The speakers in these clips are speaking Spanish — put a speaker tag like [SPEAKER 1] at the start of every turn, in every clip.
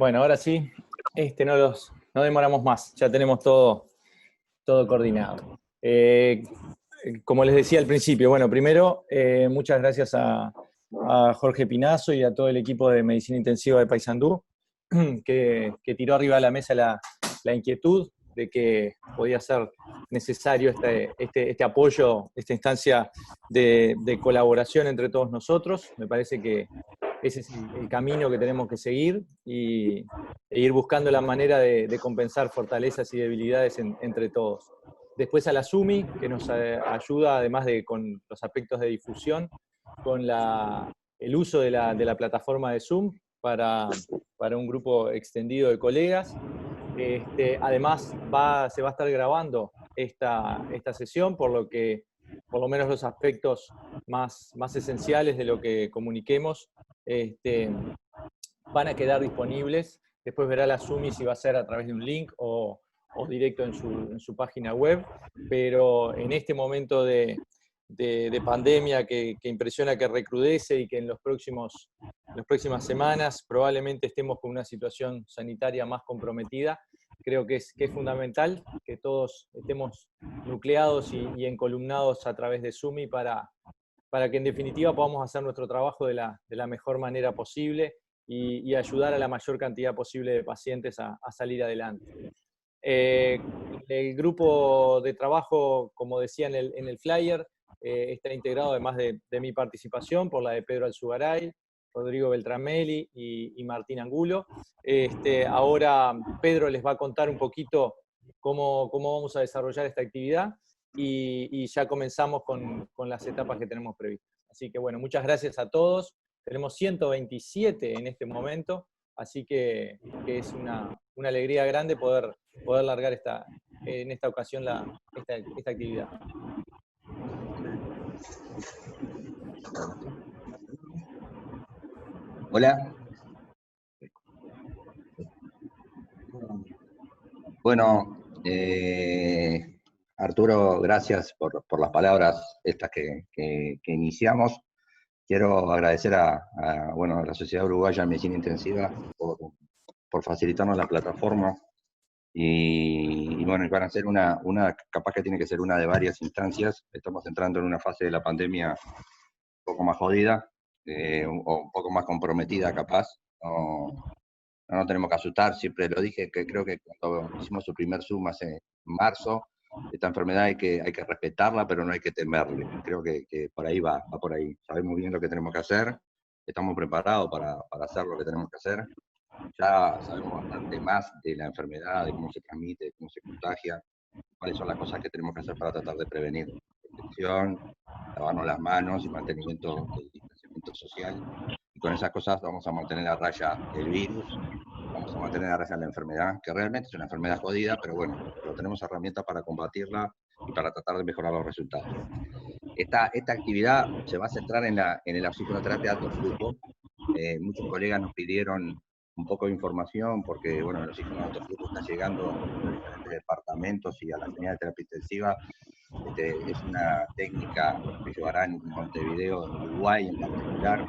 [SPEAKER 1] Bueno, ahora sí, no demoramos más, ya tenemos todo coordinado. Como les decía al principio, bueno, primero, muchas gracias a Jorge Pinazo y a todo el equipo de Medicina Intensiva de Paysandú, que tiró arriba de la mesa la inquietud de que podía ser necesario este apoyo, esta instancia de colaboración entre todos nosotros. Me parece que ese es el camino que tenemos que seguir e ir buscando la manera de compensar fortalezas y debilidades entre todos. Después a la SUMI, que nos ayuda, además de con los aspectos de difusión, con el uso de la plataforma de Zoom para un grupo extendido de colegas. Además, se va a estar grabando esta sesión, por lo que por lo menos los aspectos más esenciales de lo que comuniquemos van a quedar disponibles. Después verá la SUMI si va a ser a través de un link o directo en su página web, pero en este momento de pandemia que impresiona que recrudece y que en las próximas semanas probablemente estemos con una situación sanitaria más comprometida, creo que es fundamental que todos estemos nucleados y encolumnados a través de SUMI para que en definitiva podamos hacer nuestro trabajo de la mejor manera posible y ayudar a la mayor cantidad posible de pacientes a salir adelante. El grupo de trabajo, como decía en el flyer, está integrado, además de mi participación, por la de Pedro Alzugaray, Rodrigo Beltramelli y Martín Angulo. Ahora Pedro les va a contar un poquito cómo vamos a desarrollar esta actividad y ya comenzamos con las etapas que tenemos previstas. Así que bueno, muchas gracias a todos. Tenemos 127 en este momento, así que es una alegría grande poder largar en esta ocasión esta actividad.
[SPEAKER 2] Hola. Bueno, Arturo, gracias por las palabras estas que iniciamos. Quiero agradecer a la Sociedad Uruguaya de Medicina Intensiva por facilitarnos la plataforma y bueno, van a ser capaz que tiene que ser una de varias instancias. Estamos entrando en una fase de la pandemia un poco más jodida, o un poco más comprometida capaz. No tenemos que asustar, siempre lo dije, que creo que cuando hicimos su primer Zoom hace en marzo, esta enfermedad hay que respetarla, pero no hay que temerle. Creo que por ahí va por ahí. Sabemos bien lo que tenemos que hacer, estamos preparados para hacer lo que tenemos que hacer. Ya sabemos bastante más de la enfermedad, de cómo se transmite, de cómo se contagia, cuáles son las cosas que tenemos que hacer para tratar de prevenir. Protección, lavarnos las manos y mantenimiento del distanciamiento social. Y con esas cosas vamos a mantener a raya el virus, vamos a mantener a raya la enfermedad, que realmente es una enfermedad jodida, pero bueno, pero tenemos herramientas para combatirla y para tratar de mejorar los resultados. Esta actividad se va a centrar en la oxigenoterapia de alto flujo. Muchos colegas nos pidieron un poco de información porque, bueno, el oxígeno de alto flujo está llegando a los diferentes departamentos y a las unidades de terapia intensiva. Es una técnica que llevará en Montevideo, en Uruguay en particular.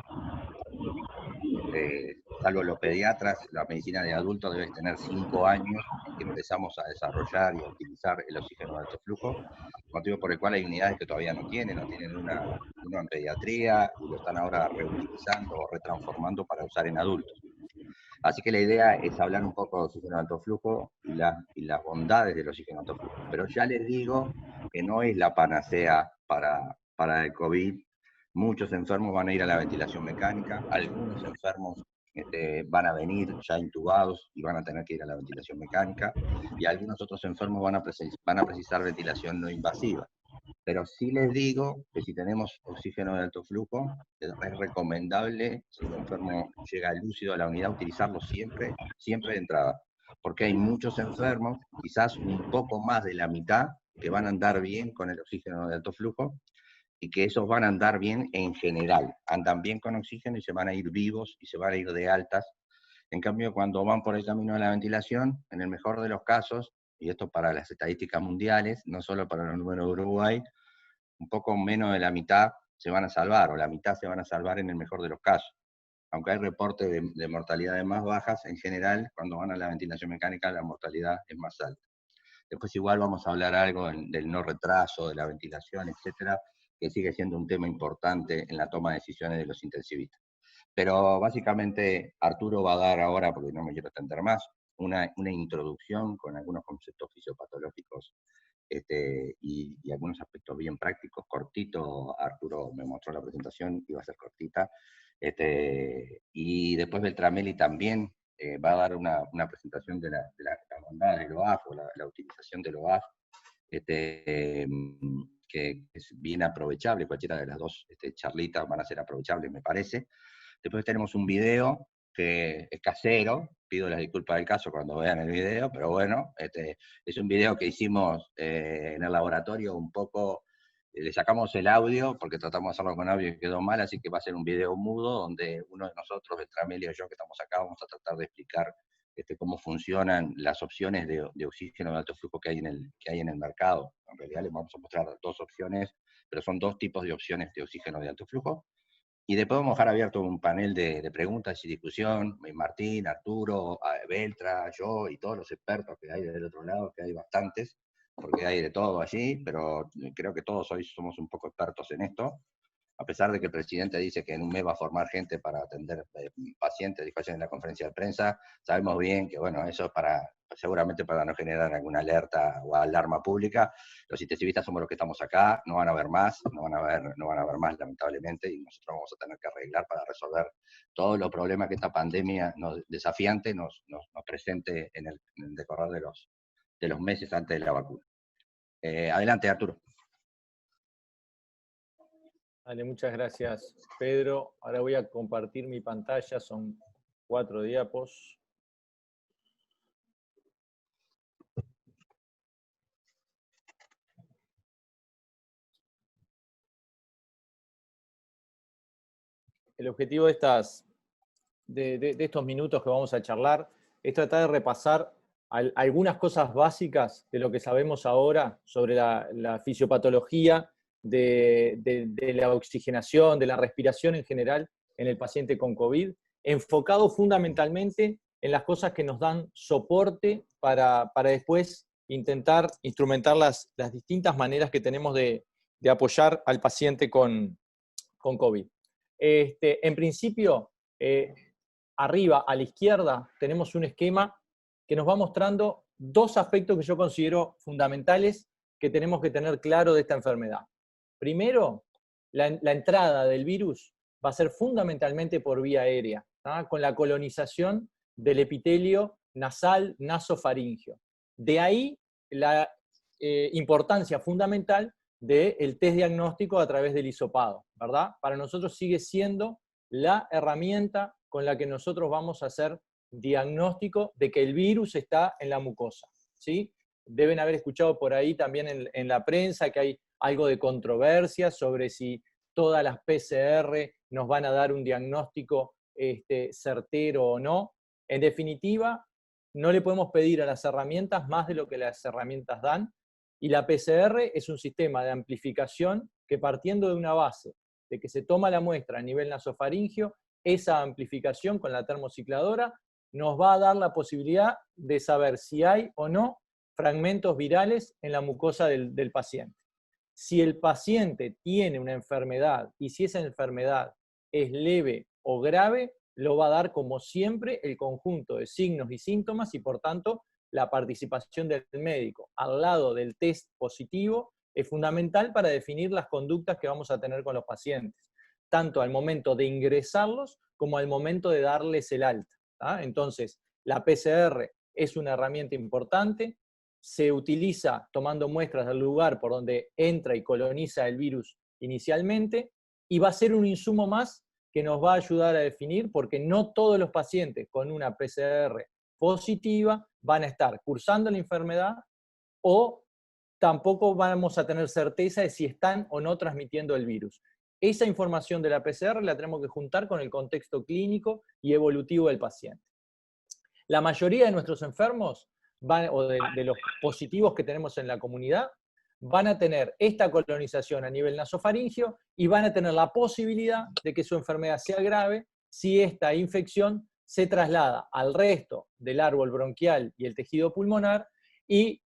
[SPEAKER 2] Salvo los pediatras, la medicina de adultos debe tener 5 años en que empezamos a desarrollar y a utilizar el oxígeno de alto flujo, motivo por el cual hay unidades que todavía no tienen uno en pediatría y lo están ahora reutilizando o retransformando para usar en adultos. Así que la idea es hablar un poco de oxígeno de alto flujo y las bondades del oxígeno de alto flujo. Pero ya les digo que no es la panacea para el COVID. Muchos enfermos van a ir a la ventilación mecánica, algunos enfermos van a venir ya intubados y van a tener que ir a la ventilación mecánica, y algunos otros enfermos van a precisar ventilación no invasiva. Pero sí les digo que si tenemos oxígeno de alto flujo, es recomendable, si el enfermo llega lúcido a la unidad, utilizarlo siempre de entrada. Porque hay muchos enfermos, quizás un poco más de la mitad, que van a andar bien con el oxígeno de alto flujo, y que esos van a andar bien en general. Andan bien con oxígeno y se van a ir vivos y se van a ir de altas. En cambio, cuando van por el camino de la ventilación, en el mejor de los casos, y esto para las estadísticas mundiales, no solo para los números de Uruguay, un poco menos de la mitad se van a salvar, o la mitad se van a salvar en el mejor de los casos. aunque hay reporte de mortalidades más bajas, en general, cuando van a la ventilación mecánica, la mortalidad es más alta. Después igual vamos a hablar algo del no retraso, de la ventilación, etcétera, que sigue siendo un tema importante en la toma de decisiones de los intensivistas. Pero básicamente Arturo va a dar ahora, porque no me quiero extender más, una introducción con algunos conceptos fisiopatológicos y algunos aspectos bien prácticos, cortito. Arturo me mostró la presentación, iba a ser cortita. Y después Beltramelli también va a dar una presentación de la bondad del OAF o la utilización del OAF, que es bien aprovechable. Cualquiera de las dos charlitas van a ser aprovechables, me parece. Después tenemos un video que es casero, pido las disculpas del caso cuando vean el video, pero bueno, es un video que hicimos en el laboratorio un poco, le sacamos el audio, porque tratamos de hacerlo con audio y quedó mal, así que va a ser un video mudo, donde uno de nosotros, Beltramelli y yo que estamos acá, vamos a tratar de explicar cómo funcionan las opciones de oxígeno de alto flujo que hay en el mercado. En realidad les vamos a mostrar dos opciones, pero son dos tipos de opciones de oxígeno de alto flujo. Y después vamos a dejar abierto un panel de preguntas y discusión, Martín, Arturo, Beltra, yo y todos los expertos que hay del otro lado, que hay bastantes, porque hay de todo allí, pero creo que todos hoy somos un poco expertos en esto, a pesar de que el presidente dice que en un mes va a formar gente para atender pacientes, dijo ayer en la conferencia de prensa. Sabemos bien que, bueno, eso es seguramente para no generar alguna alerta o alarma pública. Los intensivistas somos los que estamos acá, no van a haber más, no van a haber más, lamentablemente, y nosotros vamos a tener que arreglar para resolver todos los problemas que esta pandemia desafiante nos presente en el decorrer de los meses antes de la vacuna. Adelante, Arturo.
[SPEAKER 1] Vale, muchas gracias, Pedro. Ahora voy a compartir mi pantalla, son 4 diapos. El objetivo de estos minutos que vamos a charlar es tratar de repasar algunas cosas básicas de lo que sabemos ahora sobre la fisiopatología de la oxigenación, de la respiración en general en el paciente con COVID, enfocado fundamentalmente en las cosas que nos dan soporte para después intentar instrumentar las distintas maneras que tenemos de apoyar al paciente con COVID. En principio, arriba a la izquierda tenemos un esquema que nos va mostrando dos aspectos que yo considero fundamentales que tenemos que tener claro de esta enfermedad. Primero, la entrada del virus va a ser fundamentalmente por vía aérea, ¿tá? Con la colonización del epitelio nasal nasofaringeo. De ahí la importancia fundamental del test diagnóstico a través del hisopado, ¿verdad? Para nosotros sigue siendo la herramienta con la que nosotros vamos a hacer diagnóstico de que el virus está en la mucosa, ¿sí? Deben haber escuchado por ahí también en la prensa que hay algo de controversia sobre si todas las PCR nos van a dar un diagnóstico certero o no. En definitiva, no le podemos pedir a las herramientas más de lo que las herramientas dan, y la PCR es un sistema de amplificación que, partiendo de una base de que se toma la muestra a nivel nasofaringeo, esa amplificación con la termocicladora nos va a dar la posibilidad de saber si hay o no fragmentos virales en la mucosa del paciente. Si el paciente tiene una enfermedad y si esa enfermedad es leve o grave, lo va a dar como siempre el conjunto de signos y síntomas, y por tanto la participación del médico al lado del test positivo es fundamental para definir las conductas que vamos a tener con los pacientes, tanto al momento de ingresarlos como al momento de darles el alta, ¿tá? Entonces, la PCR es una herramienta importante, se utiliza tomando muestras del lugar por donde entra y coloniza el virus inicialmente, y va a ser un insumo más que nos va a ayudar a definir, porque no todos los pacientes con una PCR positiva van a estar cursando la enfermedad, o tampoco vamos a tener certeza de si están o no transmitiendo el virus. Esa información de la PCR la tenemos que juntar con el contexto clínico y evolutivo del paciente. La mayoría de nuestros enfermos, o de los positivos que tenemos en la comunidad, van a tener esta colonización a nivel nasofaringeo y van a tener la posibilidad de que su enfermedad sea grave si esta infección se traslada al resto del árbol bronquial y el tejido pulmonar, y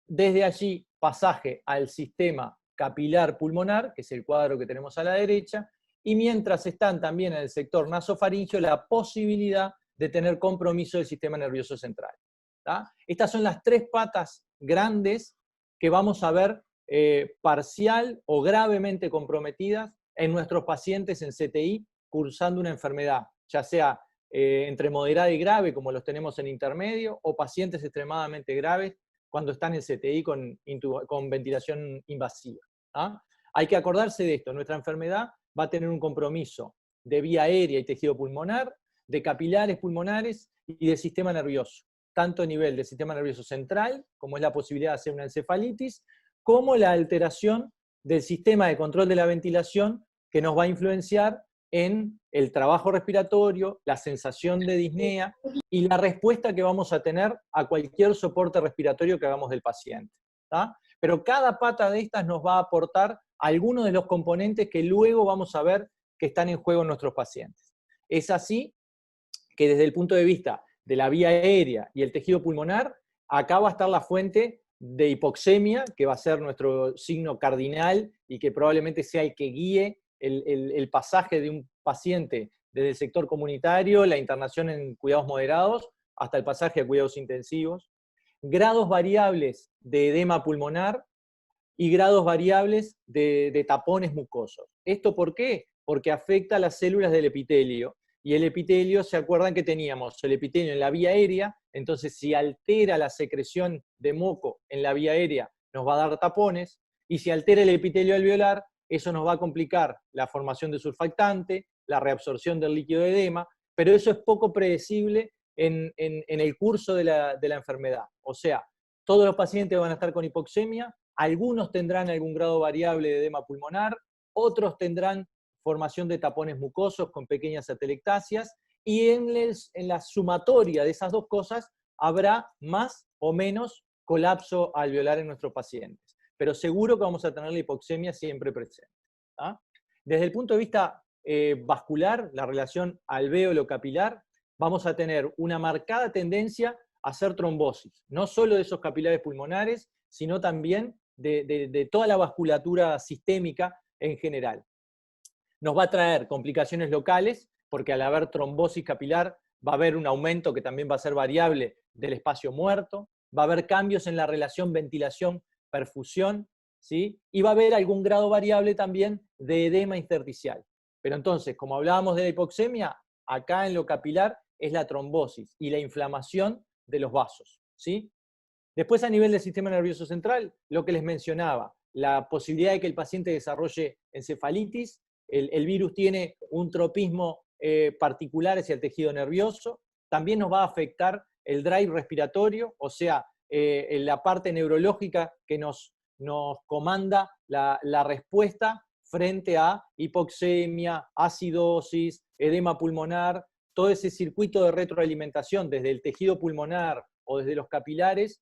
[SPEAKER 1] desde allí pasaje al sistema capilar pulmonar, que es el cuadro que tenemos a la derecha, y mientras están también en el sector nasofaringeo la posibilidad de tener compromiso del sistema nervioso central. ¿Tá? Estas son las tres patas grandes que vamos a ver parcial o gravemente comprometidas en nuestros pacientes en CTI cursando una enfermedad, ya sea entre moderada y grave, como los tenemos en intermedio, o pacientes extremadamente graves cuando están en CTI con ventilación invasiva. ¿Ah? Hay que acordarse de esto, nuestra enfermedad va a tener un compromiso de vía aérea y tejido pulmonar, de capilares pulmonares y de sistema nervioso, tanto a nivel del sistema nervioso central, como es la posibilidad de hacer una encefalitis, como la alteración del sistema de control de la ventilación que nos va a influenciar en el trabajo respiratorio, la sensación de disnea y la respuesta que vamos a tener a cualquier soporte respiratorio que hagamos del paciente. ¿Tá? Pero cada pata de estas nos va a aportar algunos de los componentes que luego vamos a ver que están en juego en nuestros pacientes. Es así que desde el punto de vista de la vía aérea y el tejido pulmonar, acá va a estar la fuente de hipoxemia, que va a ser nuestro signo cardinal y que probablemente sea el que guíe el pasaje de un paciente desde el sector comunitario, la internación en cuidados moderados, hasta el pasaje a cuidados intensivos. Grados variables de edema pulmonar y grados variables de tapones mucosos. ¿Esto por qué? Porque afecta a las células del epitelio. Y el epitelio, ¿se acuerdan que teníamos el epitelio en la vía aérea? Entonces, si altera la secreción de moco en la vía aérea, nos va a dar tapones. Y si altera el epitelio alveolar, eso nos va a complicar la formación de surfactante, la reabsorción del líquido de edema, pero eso es poco predecible en el curso de la enfermedad. O sea, todos los pacientes van a estar con hipoxemia, algunos tendrán algún grado variable de edema pulmonar, otros tendrán formación de tapones mucosos con pequeñas atelectasias, y en la sumatoria de esas dos cosas habrá más o menos colapso alveolar en nuestros pacientes. Pero seguro que vamos a tener la hipoxemia siempre presente. ¿Ah? Desde el punto de vista vascular, la relación alvéolo-capilar, vamos a tener una marcada tendencia a hacer trombosis, no solo de esos capilares pulmonares, sino también de toda la vasculatura sistémica en general. Nos va a traer complicaciones locales, porque al haber trombosis capilar va a haber un aumento que también va a ser variable del espacio muerto, va a haber cambios en la relación ventilación-perfusión, ¿sí? Y va a haber algún grado variable también de edema intersticial. Pero entonces, como hablábamos de la hipoxemia, acá en lo capilar es la trombosis y la inflamación de los vasos, ¿sí? Después, a nivel del sistema nervioso central, lo que les mencionaba, la posibilidad de que el paciente desarrolle encefalitis, el virus tiene un tropismo particular hacia el tejido nervioso, también nos va a afectar el drive respiratorio, o sea, la parte neurológica que nos comanda la respuesta frente a hipoxemia, acidosis, edema pulmonar, todo ese circuito de retroalimentación desde el tejido pulmonar o desde los capilares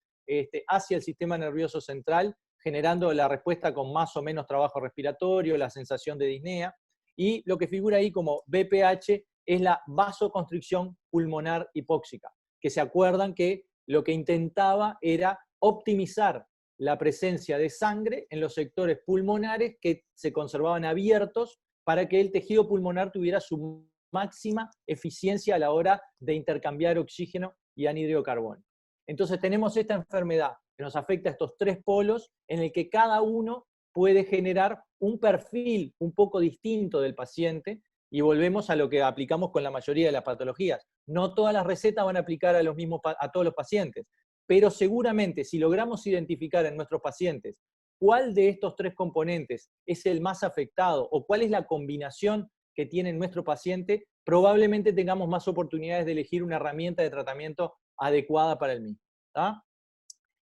[SPEAKER 1] hacia el sistema nervioso central, generando la respuesta con más o menos trabajo respiratorio, la sensación de disnea, y lo que figura ahí como BPH es la vasoconstricción pulmonar hipóxica, que se acuerdan que lo que intentaba era optimizar la presencia de sangre en los sectores pulmonares que se conservaban abiertos para que el tejido pulmonar tuviera su máxima eficiencia a la hora de intercambiar oxígeno y anhídrido de carbono. Entonces tenemos esta enfermedad que nos afecta a estos tres polos, en el que cada uno puede generar un perfil un poco distinto del paciente, y volvemos a lo que aplicamos con la mayoría de las patologías. No todas las recetas van a aplicar a todos los pacientes, pero seguramente si logramos identificar en nuestros pacientes cuál de estos tres componentes es el más afectado o cuál es la combinación que tiene nuestro paciente, probablemente tengamos más oportunidades de elegir una herramienta de tratamiento adecuada para el mismo. ¿Tá?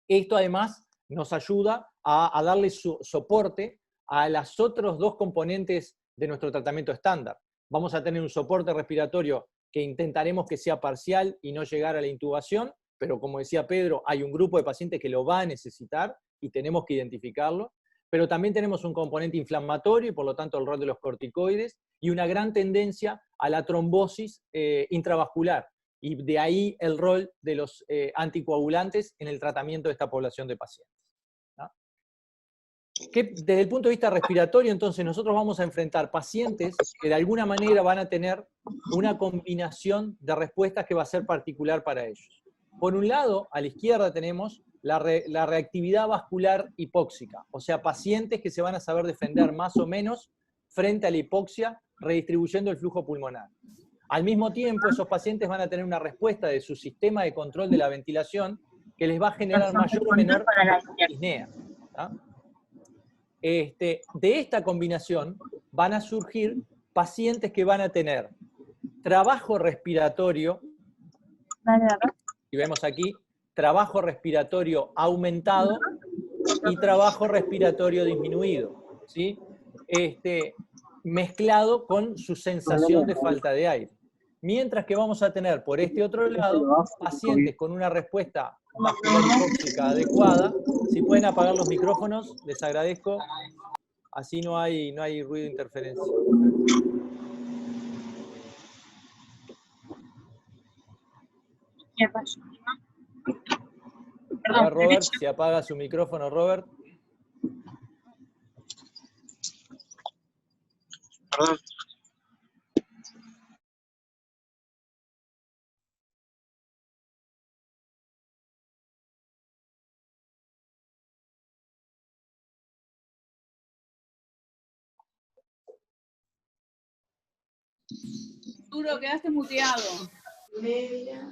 [SPEAKER 1] Esto además nos ayuda a darle soporte a las otros dos componentes de nuestro tratamiento estándar. Vamos a tener un soporte respiratorio que intentaremos que sea parcial y no llegar a la intubación, pero como decía Pedro, hay un grupo de pacientes que lo va a necesitar y tenemos que identificarlo. Pero también tenemos un componente inflamatorio y por lo tanto el rol de los corticoides, y una gran tendencia a la trombosis intravascular. Y de ahí el rol de los anticoagulantes en el tratamiento de esta población de pacientes. Que desde el punto de vista respiratorio, entonces, nosotros vamos a enfrentar pacientes que de alguna manera van a tener una combinación de respuestas que va a ser particular para ellos. Por un lado, a la izquierda tenemos la reactividad vascular hipóxica, o sea, pacientes que se van a saber defender más o menos frente a la hipoxia, redistribuyendo el flujo pulmonar. Al mismo tiempo, esos pacientes van a tener una respuesta de su sistema de control de la ventilación que les va a generar mayor o menor disnea. De esta combinación van a surgir pacientes que van a tener trabajo respiratorio, y vemos aquí, trabajo respiratorio aumentado y trabajo respiratorio disminuido, ¿sí? Mezclado con su sensación de falta de aire. Mientras que vamos a tener, por este otro lado, pacientes con una respuesta vascular hipóxica adecuada. Si pueden apagar los micrófonos, les agradezco. Así no hay ruido de interferencia. A ver, Robert, si apaga su micrófono, Robert.
[SPEAKER 3] Perdón.
[SPEAKER 4] Arturo, quedaste muteado.
[SPEAKER 1] Gracias.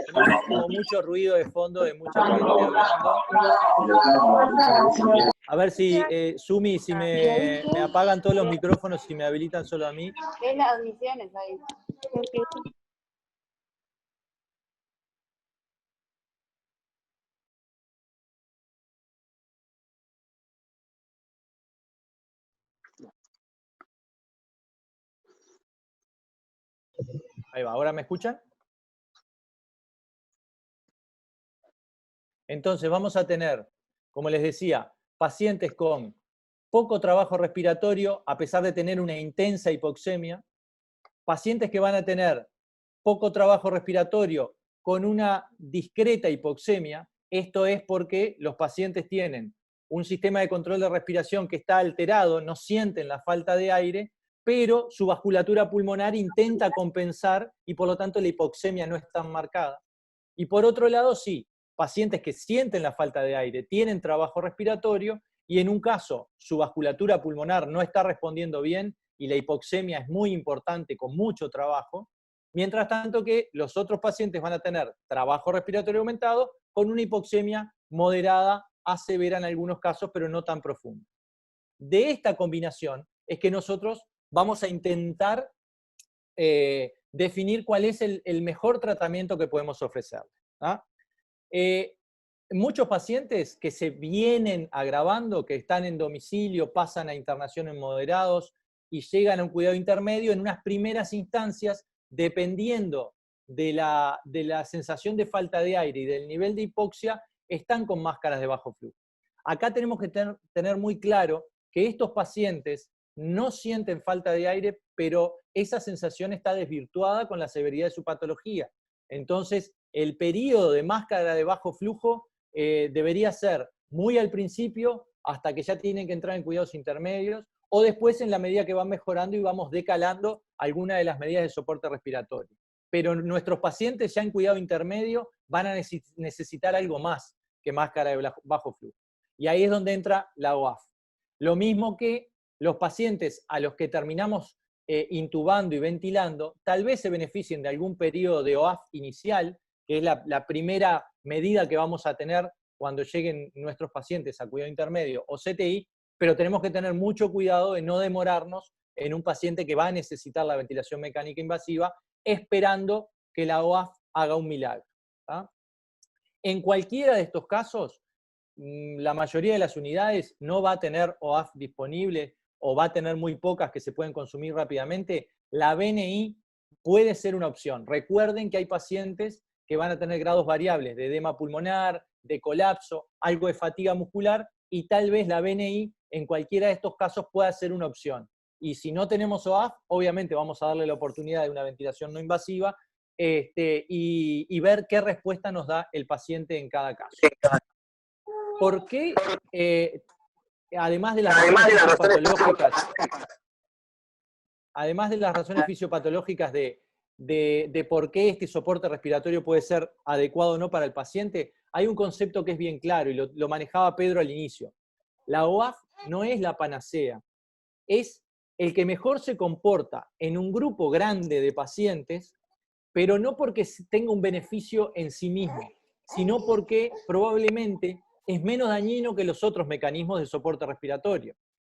[SPEAKER 1] Tenemos como mucho ruido de fondo de mucha gente hablando. A ver si, Sumi, si me apagan todos los micrófonos y me habilitan solo a mí.
[SPEAKER 4] Es las admisiones ahí.
[SPEAKER 1] Ahí va, ¿ahora me escuchan? Entonces vamos a tener, como les decía, pacientes con poco trabajo respiratorio a pesar de tener una intensa hipoxemia, pacientes que van a tener poco trabajo respiratorio con una discreta hipoxemia. Esto es porque los pacientes tienen un sistema de control de respiración que está alterado, no sienten la falta de aire, pero su vasculatura pulmonar intenta compensar y por lo tanto la hipoxemia no es tan marcada. Y por otro lado, sí, pacientes que sienten la falta de aire, tienen trabajo respiratorio y en un caso su vasculatura pulmonar no está respondiendo bien y la hipoxemia es muy importante con mucho trabajo, mientras tanto que los otros pacientes van a tener trabajo respiratorio aumentado con una hipoxemia moderada a severa en algunos casos, pero no tan profunda. De esta combinación es que nosotros vamos a intentar definir cuál es el mejor tratamiento que podemos ofrecer. Muchos pacientes que se vienen agravando, que están en domicilio, pasan a internación en moderados y llegan a un cuidado intermedio, en unas primeras instancias, dependiendo de la sensación de falta de aire y del nivel de hipoxia, están con máscaras de bajo flujo. Acá tenemos que tener muy claro que estos pacientes no sienten falta de aire, pero esa sensación está desvirtuada con la severidad de su patología. Entonces, el periodo de máscara de bajo flujo debería ser muy al principio, hasta que ya tienen que entrar en cuidados intermedios, o después en la medida que van mejorando y vamos decalando alguna de las medidas de soporte respiratorio. Pero nuestros pacientes ya en cuidado intermedio van a necesitar algo más que máscara de bajo flujo. Y ahí es donde entra la OAF. Lo mismo que los pacientes a los que terminamos intubando y ventilando, tal vez se beneficien de algún periodo de OAF inicial, que es la primera medida que vamos a tener cuando lleguen nuestros pacientes a cuidado intermedio o CTI, pero tenemos que tener mucho cuidado de no demorarnos en un paciente que va a necesitar la ventilación mecánica invasiva, esperando que la OAF haga un milagro. En cualquiera de estos casos, la mayoría de las unidades no va a tener OAF disponible o va a tener muy pocas que se pueden consumir rápidamente. La BNI puede ser una opción. Recuerden que hay pacientes que van a tener grados variables de edema pulmonar, de colapso, algo de fatiga muscular, y tal vez la BNI en cualquiera de estos casos pueda ser una opción. Y si no tenemos OAF, obviamente vamos a darle la oportunidad de una ventilación no invasiva y ver qué respuesta nos da el paciente en cada caso. ¿Por qué, además de las razones fisiopatológicas de por qué este soporte respiratorio puede ser adecuado o no para el paciente, hay un concepto que es bien claro y lo manejaba Pedro al inicio. La OAF no es la panacea, es el que mejor se comporta en un grupo grande de pacientes, pero no porque tenga un beneficio en sí mismo, sino porque probablemente es menos dañino que los otros mecanismos de soporte respiratorio.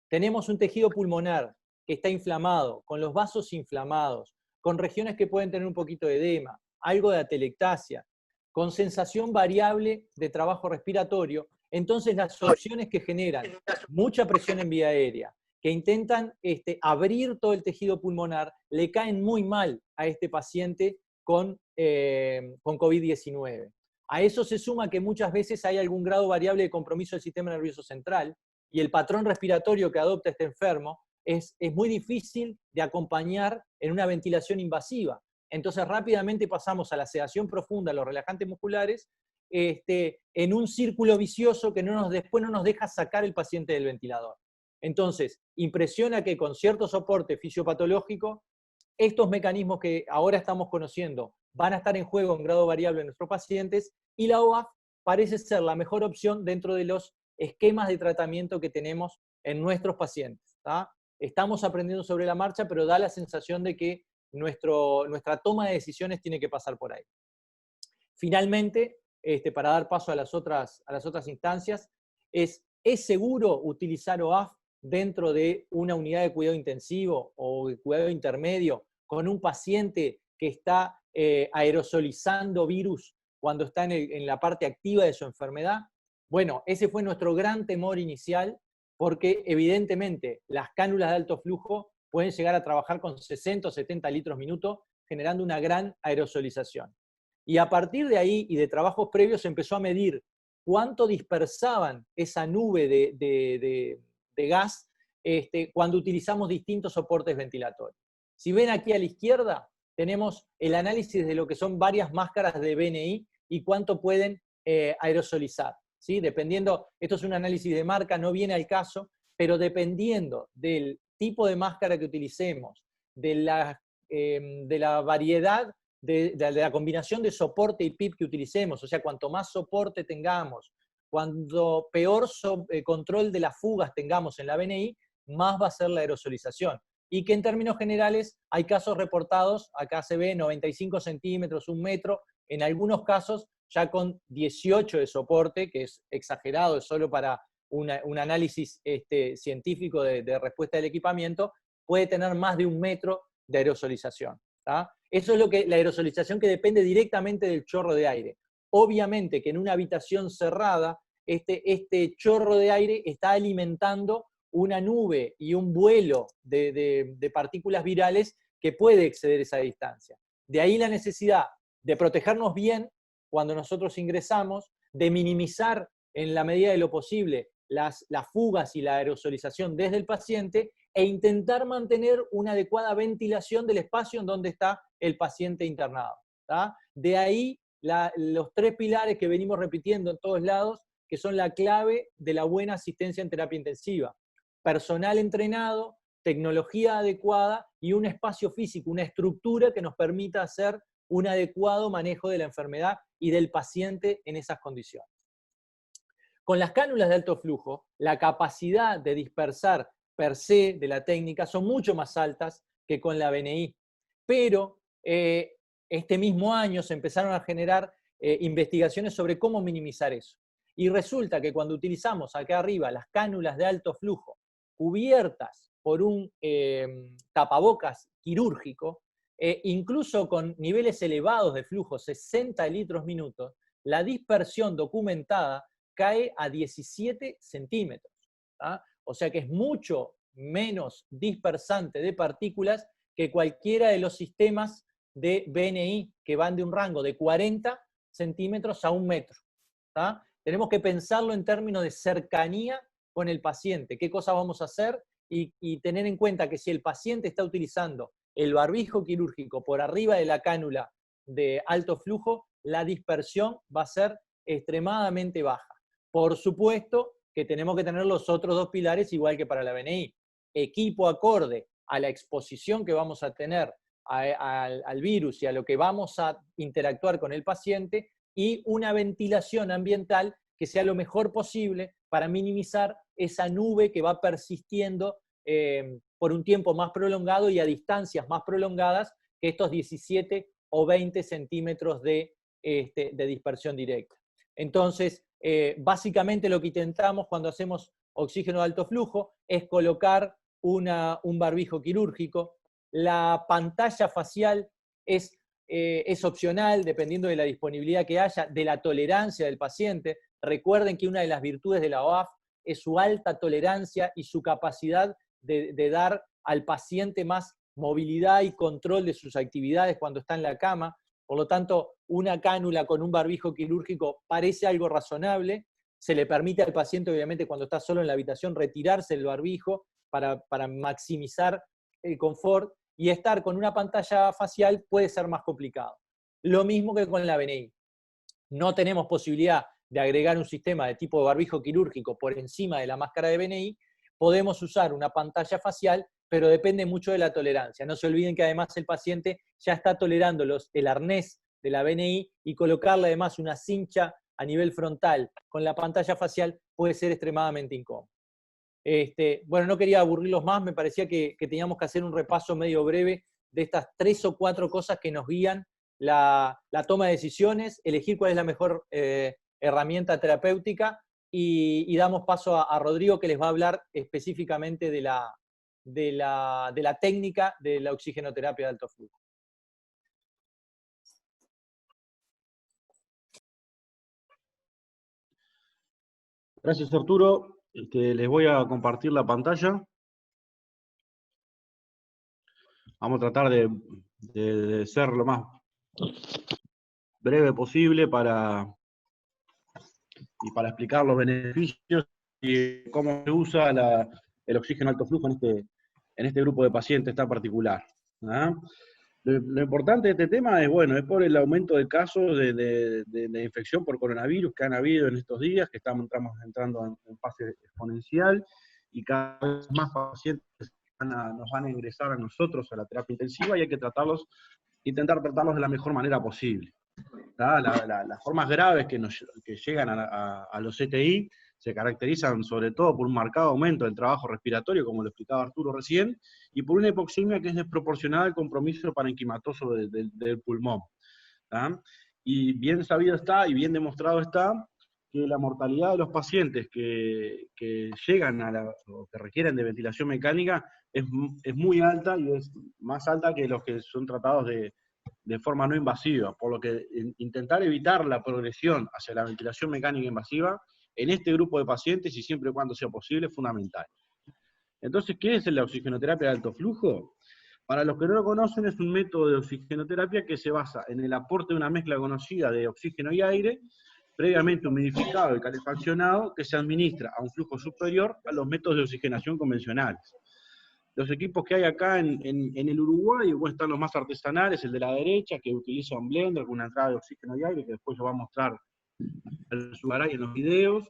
[SPEAKER 1] Tenemos un tejido pulmonar que está inflamado, con los vasos inflamados, con regiones que pueden tener un poquito de edema, algo de atelectasia, con sensación variable de trabajo respiratorio. Entonces las opciones que generan mucha presión en vía aérea, que intentan abrir todo el tejido pulmonar, le caen muy mal a este paciente con COVID-19. A eso se suma que muchas veces hay algún grado variable de compromiso del sistema nervioso central, y el patrón respiratorio que adopta este enfermo es muy difícil de acompañar en una ventilación invasiva. Entonces rápidamente pasamos a la sedación profunda, a los relajantes musculares, en un círculo vicioso que después no nos deja sacar el paciente del ventilador. Entonces, impresiona que con cierto soporte fisiopatológico, estos mecanismos que ahora estamos conociendo van a estar en juego en grado variable en nuestros pacientes, y la OAF parece ser la mejor opción dentro de los esquemas de tratamiento que tenemos en nuestros pacientes. ¿tá? Estamos aprendiendo sobre la marcha, pero da la sensación de que nuestra toma de decisiones tiene que pasar por ahí. Finalmente, para dar paso a las otras instancias, ¿es seguro utilizar OAF dentro de una unidad de cuidado intensivo o de cuidado intermedio con un paciente que está aerosolizando virus cuando está en la parte activa de su enfermedad? Bueno, ese fue nuestro gran temor inicial, porque evidentemente las cánulas de alto flujo pueden llegar a trabajar con 60 o 70 litros minuto, generando una gran aerosolización. Y a partir de ahí y de trabajos previos se empezó a medir cuánto dispersaban esa nube de gas cuando utilizamos distintos soportes ventilatorios. Si ven aquí a la izquierda, tenemos el análisis de lo que son varias máscaras de BNI y cuánto pueden aerosolizar. ¿sí? Dependiendo, esto es un análisis de marca, no viene al caso, pero dependiendo del tipo de máscara que utilicemos, de la variedad, de la combinación de soporte y PIP que utilicemos, o sea, cuanto más soporte tengamos, cuando peor control de las fugas tengamos en la BNI, más va a ser la aerosolización. Y que en términos generales hay casos reportados, acá se ve 95 centímetros, 1 metro, en algunos casos ya con 18 de soporte, que es exagerado, es solo para un análisis científico de respuesta del equipamiento, puede tener más de 1 metro de aerosolización. ¿tá? Eso es la aerosolización que depende directamente del chorro de aire. Obviamente que en una habitación cerrada, este chorro de aire está alimentando una nube y un vuelo de partículas virales que puede exceder esa distancia. De ahí la necesidad de protegernos bien cuando nosotros ingresamos, de minimizar en la medida de lo posible las fugas y la aerosolización desde el paciente, e intentar mantener una adecuada ventilación del espacio en donde está el paciente internado. ¿tá? De ahí los 3 pilares que venimos repitiendo en todos lados, que son la clave de la buena asistencia en terapia intensiva. Personal entrenado, tecnología adecuada y un espacio físico, una estructura que nos permita hacer un adecuado manejo de la enfermedad y del paciente en esas condiciones. Con las cánulas de alto flujo, la capacidad de dispersar per se de la técnica son mucho más altas que con la BNI, pero este mismo año se empezaron a generar investigaciones sobre cómo minimizar eso. Y resulta que cuando utilizamos acá arriba las cánulas de alto flujo cubiertas por un tapabocas quirúrgico, incluso con niveles elevados de flujo, 60 litros minutos, la dispersión documentada cae a 17 centímetros. ¿tá? O sea que es mucho menos dispersante de partículas que cualquiera de los sistemas de BNI que van de un rango de 40 centímetros a 1 metro. ¿Tá? Tenemos que pensarlo en términos de cercanía con el paciente, qué cosas vamos a hacer y tener en cuenta que si el paciente está utilizando el barbijo quirúrgico por arriba de la cánula de alto flujo, la dispersión va a ser extremadamente baja. Por supuesto que tenemos que tener los otros dos pilares igual que para la BNI. Equipo acorde a la exposición que vamos a tener al virus y a lo que vamos a interactuar con el paciente, y una ventilación ambiental que sea lo mejor posible para minimizar esa nube que va persistiendo por un tiempo más prolongado y a distancias más prolongadas que estos 17 o 20 centímetros de dispersión directa. Entonces, básicamente lo que intentamos cuando hacemos oxígeno de alto flujo es colocar un barbijo quirúrgico. La pantalla facial es opcional, dependiendo de la disponibilidad que haya, de la tolerancia del paciente. Recuerden que una de las virtudes de la OAF es su alta tolerancia y su capacidad de dar al paciente más movilidad y control de sus actividades cuando está en la cama. Por lo tanto, una cánula con un barbijo quirúrgico parece algo razonable. Se le permite al paciente, obviamente, cuando está solo en la habitación, retirarse el barbijo para maximizar el confort, y estar con una pantalla facial puede ser más complicado. Lo mismo que con la BNI. No tenemos posibilidad de agregar un sistema de tipo barbijo quirúrgico por encima de la máscara de BNI. Podemos usar una pantalla facial, pero depende mucho de la tolerancia. No se olviden que además el paciente ya está tolerando el arnés de la BNI, y colocarle además una cincha a nivel frontal con la pantalla facial puede ser extremadamente incómodo. Bueno, no quería aburrirlos más, me parecía que teníamos que hacer un repaso medio breve de estas 3 o 4 cosas que nos guían la toma de decisiones, elegir cuál es la mejor herramienta terapéutica, y damos paso a Rodrigo, que les va a hablar específicamente de la técnica de la oxigenoterapia de alto flujo.
[SPEAKER 3] Gracias, Arturo. Les voy a compartir la pantalla. Vamos a tratar de ser lo más breve posible para explicar los beneficios y cómo se usa el oxígeno alto flujo en este grupo de pacientes tan particular. ¿Ah? Lo importante de este tema es, bueno, es por el aumento de casos de infección por coronavirus que han habido en estos días, que estamos entrando en fase exponencial, y cada vez más pacientes nos van a ingresar a nosotros a la terapia intensiva, y hay que intentar tratarlos de la mejor manera posible. Las formas graves que llegan a los CTI se caracterizan sobre todo por un marcado aumento del trabajo respiratorio, como lo explicaba Arturo recién, y por una hipoxemia que es desproporcionada al compromiso parenquimatoso del pulmón. ¿Tá? Y bien sabido está, y bien demostrado está, que la mortalidad de los pacientes que llegan o que requieren de ventilación mecánica es muy alta, y es más alta que los que son tratados de forma no invasiva, por lo que intentar evitar la progresión hacia la ventilación mecánica invasiva en este grupo de pacientes, y siempre y cuando sea posible, es fundamental. Entonces, ¿qué es la oxigenoterapia de alto flujo? Para los que no lo conocen, es un método de oxigenoterapia que se basa en el aporte de una mezcla conocida de oxígeno y aire, previamente humidificado y calefaccionado, que se administra a un flujo superior a los métodos de oxigenación convencionales. Los equipos que hay acá en el Uruguay, bueno, están los más artesanales, el de la derecha, que utiliza un blender con una entrada de oxígeno y aire, que después yo voy a mostrar el Sugaray en los videos.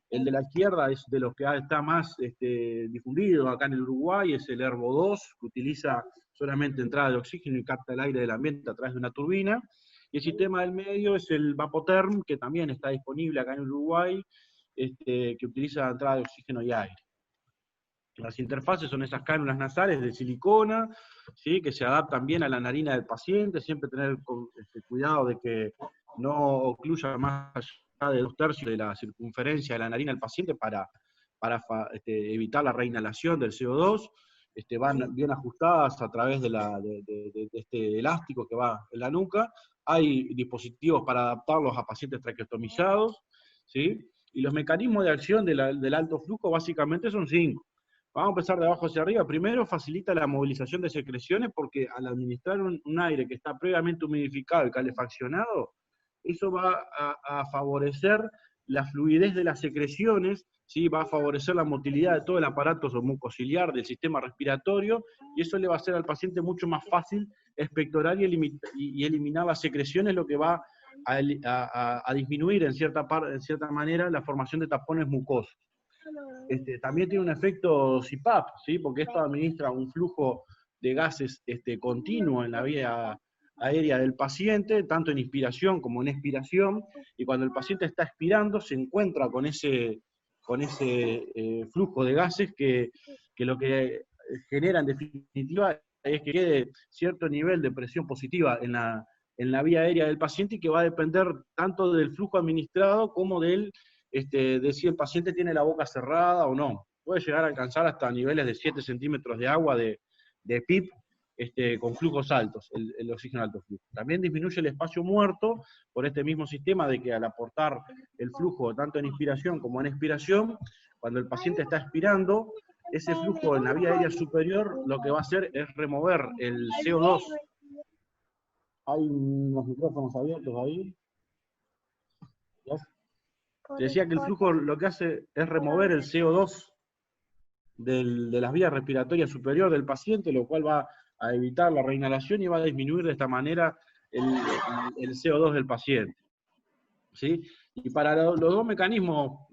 [SPEAKER 3] El de la izquierda es de los que está más difundido acá en el Uruguay, es el Herbo 2, que utiliza solamente entrada de oxígeno y capta el aire del ambiente a través de una turbina. Y el sistema del medio es el Vapotherm, que también está disponible acá en el Uruguay, que utiliza entrada de oxígeno y aire. Las interfaces son esas cánulas nasales de silicona, ¿sí? Que se adaptan bien a la narina del paciente, siempre tener cuidado de que no ocluya más allá de 2/3 de la circunferencia de la narina del paciente para evitar la reinhalación del CO2. Van bien ajustadas a través de este elástico que va en la nuca. Hay dispositivos para adaptarlos a pacientes traqueotomizados, ¿sí? Y los mecanismos de acción del alto flujo básicamente son 5. Vamos a empezar de abajo hacia arriba. Primero, facilita la movilización de secreciones porque al administrar un aire que está previamente humidificado y calefaccionado, eso va a favorecer la fluidez de las secreciones, ¿sí? Va a favorecer la motilidad de todo el aparato mucociliar del sistema respiratorio, y eso le va a hacer al paciente mucho más fácil expectorar y eliminar las secreciones, lo que va a disminuir en cierta manera la formación de tapones mucosos. También tiene un efecto CPAP, ¿sí? Porque esto administra un flujo de gases continuo en la vía aérea del paciente, tanto en inspiración como en expiración, y cuando el paciente está expirando se encuentra con ese flujo de gases que lo que genera en definitiva es que quede cierto nivel de presión positiva en la vía aérea del paciente, y que va a depender tanto del flujo administrado como de si el paciente tiene la boca cerrada o no. Puede llegar a alcanzar hasta niveles de 7 centímetros de agua de PIP, con flujos altos, el oxígeno alto flujo. También disminuye el espacio muerto por este mismo sistema de que al aportar el flujo tanto en inspiración como en expiración, cuando el paciente está expirando, ese flujo en la vía aérea superior lo que va a hacer es remover el CO2. Hay unos micrófonos abiertos ahí. ¿Ya? Te decía que el flujo lo que hace es remover el CO2 de las vías respiratorias superior del paciente, lo cual va a evitar la reinhalación y va a disminuir de esta manera el CO2 del paciente. ¿Sí? Y para los dos mecanismos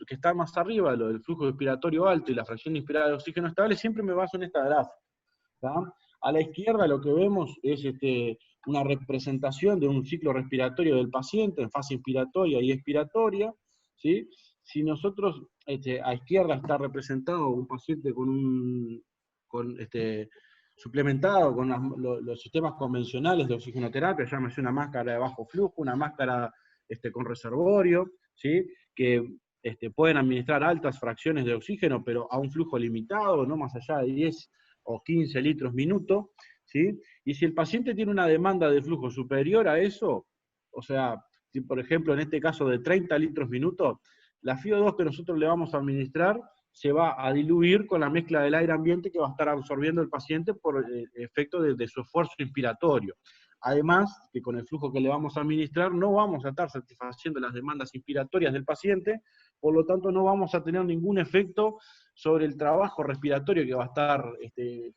[SPEAKER 3] que están más arriba, lo del flujo respiratorio alto y la fracción inspirada de oxígeno estable, siempre me baso en esta gráfica. ¿Tá? A la izquierda lo que vemos es una representación de un ciclo respiratorio del paciente en fase inspiratoria y expiratoria, ¿sí? Si nosotros, a izquierda está representado un paciente suplementado con los sistemas convencionales de oxigenoterapia, llámese una máscara de bajo flujo, una máscara con reservorio, ¿sí? Que pueden administrar altas fracciones de oxígeno, pero a un flujo limitado, no más allá de 10 o 15 litros minuto, ¿sí? Y si el paciente tiene una demanda de flujo superior a eso, o sea, si por ejemplo en este caso de 30 litros minuto, la FiO2 que nosotros le vamos a administrar se va a diluir con la mezcla del aire ambiente que va a estar absorbiendo el paciente por efecto de su esfuerzo inspiratorio. Además, que con el flujo que le vamos a administrar no vamos a estar satisfaciendo las demandas inspiratorias del paciente, por lo tanto no vamos a tener ningún efecto sobre el trabajo respiratorio que va a estar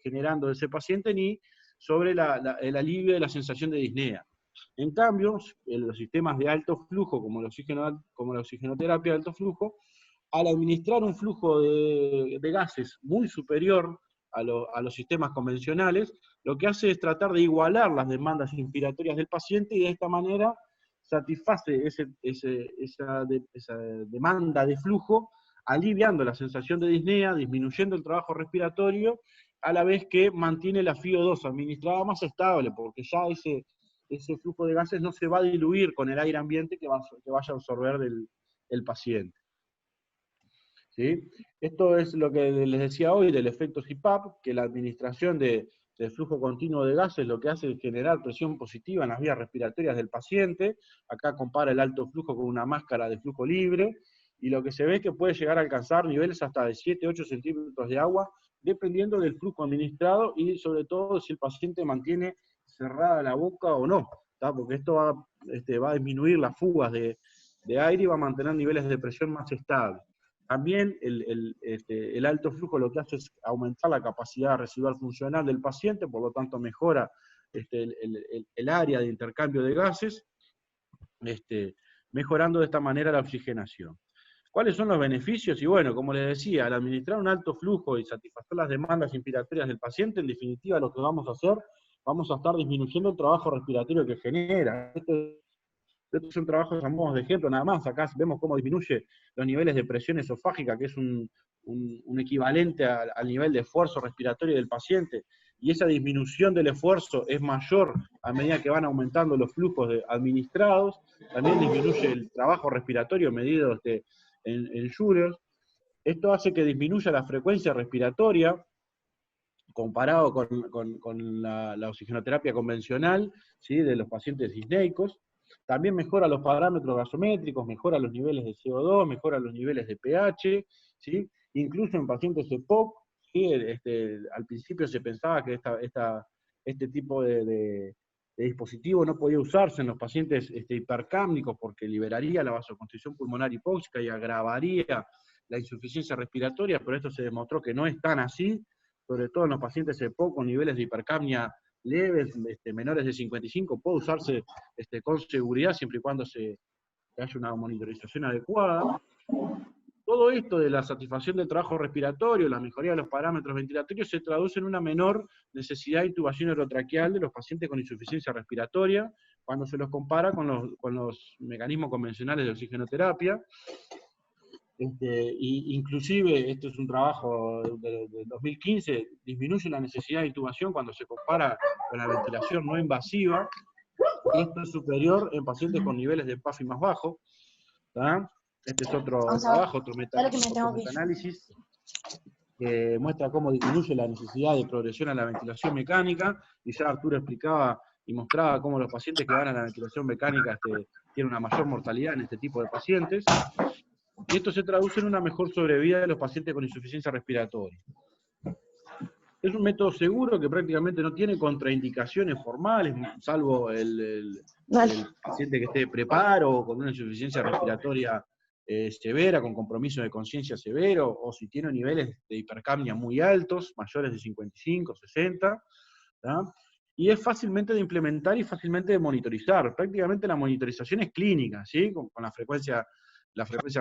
[SPEAKER 3] generando ese paciente, ni sobre el alivio de la sensación de disnea. En cambio, en los sistemas de alto flujo, como la oxigenoterapia de alto flujo, al administrar un flujo de gases muy superior a los sistemas convencionales, lo que hace es tratar de igualar las demandas inspiratorias del paciente, y de esta manera satisface esa demanda de flujo, aliviando la sensación de disnea, disminuyendo el trabajo respiratorio, a la vez que mantiene la FiO2 administrada más estable, porque ya ese flujo de gases no se va a diluir con el aire ambiente que vaya a absorber el paciente. ¿Sí? Esto es lo que les decía hoy del efecto CPAP, que la administración del flujo continuo de gases lo que hace es generar presión positiva en las vías respiratorias del paciente. Acá compara el alto flujo con una máscara de flujo libre, y lo que se ve es que puede llegar a alcanzar niveles hasta de 7-8 centímetros de agua, dependiendo del flujo administrado y sobre todo si el paciente mantiene cerrada la boca o no, ¿tá? Porque esto va a disminuir las fugas de aire y va a mantener niveles de presión más estables. También el alto flujo lo que hace es aumentar la capacidad residual funcional del paciente, por lo tanto mejora el área de intercambio de gases, mejorando de esta manera la oxigenación. ¿Cuáles son los beneficios? Y bueno, como les decía, al administrar un alto flujo y satisfacer las demandas inspiratorias del paciente, en definitiva lo que vamos a hacer, vamos a estar disminuyendo el trabajo respiratorio que genera. Estos son trabajos a modo de ejemplo, nada más. Acá vemos cómo disminuye los niveles de presión esofágica, que es un equivalente al nivel de esfuerzo respiratorio del paciente, y esa disminución del esfuerzo es mayor a medida que van aumentando los flujos administrados. También disminuye el trabajo respiratorio medido en joules. Esto hace que disminuya la frecuencia respiratoria comparado con la oxigenoterapia convencional, ¿sí? De los pacientes disneicos. También mejora los parámetros gasométricos, mejora los niveles de CO2, mejora los niveles de pH, ¿sí? incluso en pacientes EPOC, ¿sí? Al principio se pensaba que este tipo de dispositivo no podía usarse en los pacientes hipercámnicos porque liberaría la vasoconstricción pulmonar hipóxica y agravaría la insuficiencia respiratoria, pero esto se demostró que no es tan así, sobre todo en los pacientes EPOC con niveles de hipercapnia leves, menores de 55, puede usarse con seguridad siempre y cuando se haya una monitorización adecuada. Todo esto de la satisfacción del trabajo respiratorio, la mejoría de los parámetros ventilatorios, se traduce en una menor necesidad de intubación orotraqueal de los pacientes con insuficiencia respiratoria, cuando se los compara con los mecanismos convencionales de oxigenoterapia. Inclusive, esto es un trabajo del 2015, disminuye la necesidad de intubación cuando se compara con la ventilación no invasiva. Esto es superior en pacientes con niveles de PAFI más bajos. Este es otro trabajo, otro metaanálisis, que muestra cómo disminuye la necesidad de progresión a la ventilación mecánica, y ya Arturo explicaba y mostraba cómo los pacientes que van a la ventilación mecánica tienen una mayor mortalidad en este tipo de pacientes, y esto se traduce en una mejor sobrevida de los pacientes con insuficiencia respiratoria. Es un método seguro que prácticamente no tiene contraindicaciones formales, salvo el paciente que esté preparo o con una insuficiencia respiratoria severa, con compromiso de conciencia severo, o si tiene niveles de hipercapnia muy altos, mayores de 55, 60, ¿tá? Y es fácilmente de implementar y fácilmente de monitorizar. Prácticamente la monitorización es clínica, ¿sí? Con la frecuencia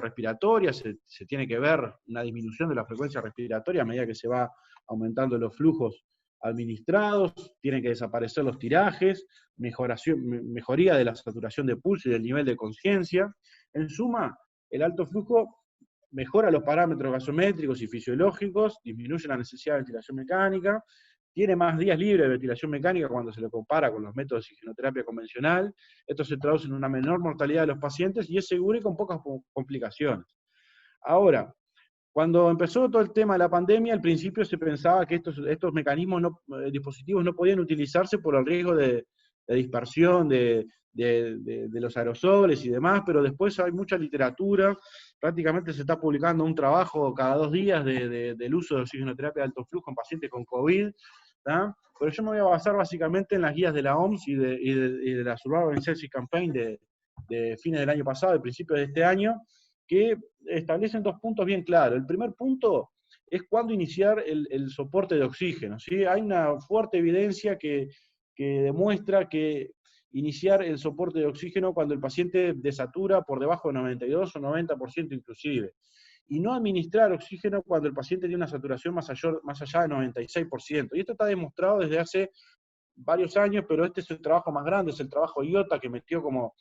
[SPEAKER 3] respiratoria, se tiene que ver una disminución de la frecuencia respiratoria a medida que se va aumentando los flujos administrados, tienen que desaparecer los tirajes, mejoría de la saturación de pulso y del nivel de conciencia. En suma, el alto flujo mejora los parámetros gasométricos y fisiológicos, disminuye la necesidad de ventilación mecánica, tiene más días libres de ventilación mecánica cuando se lo compara con los métodos de oxigenoterapia convencional. Esto se traduce en una menor mortalidad de los pacientes y es seguro y con pocas complicaciones. Ahora, cuando empezó todo el tema de la pandemia, al principio se pensaba que estos mecanismos, dispositivos no podían utilizarse por el riesgo de dispersión de los aerosoles y demás, pero después hay mucha literatura, prácticamente se está publicando un trabajo cada 2 días del uso de oxigenoterapia de alto flujo en pacientes con COVID, ¿tá? Pero yo me voy a basar básicamente en las guías de la OMS y de la Survival Sepsis Campaign de fines del año pasado, de principios de este año, que establecen 2 puntos bien claros. El primer punto es cuándo iniciar el soporte de oxígeno, ¿sí? Hay una fuerte evidencia que demuestra que iniciar el soporte de oxígeno cuando el paciente desatura por debajo de 92 o 90% inclusive, y no administrar oxígeno cuando el paciente tiene una saturación más allá de 96%. Y esto está demostrado desde hace varios años, pero este es el trabajo más grande, es el trabajo IOTA, que metió como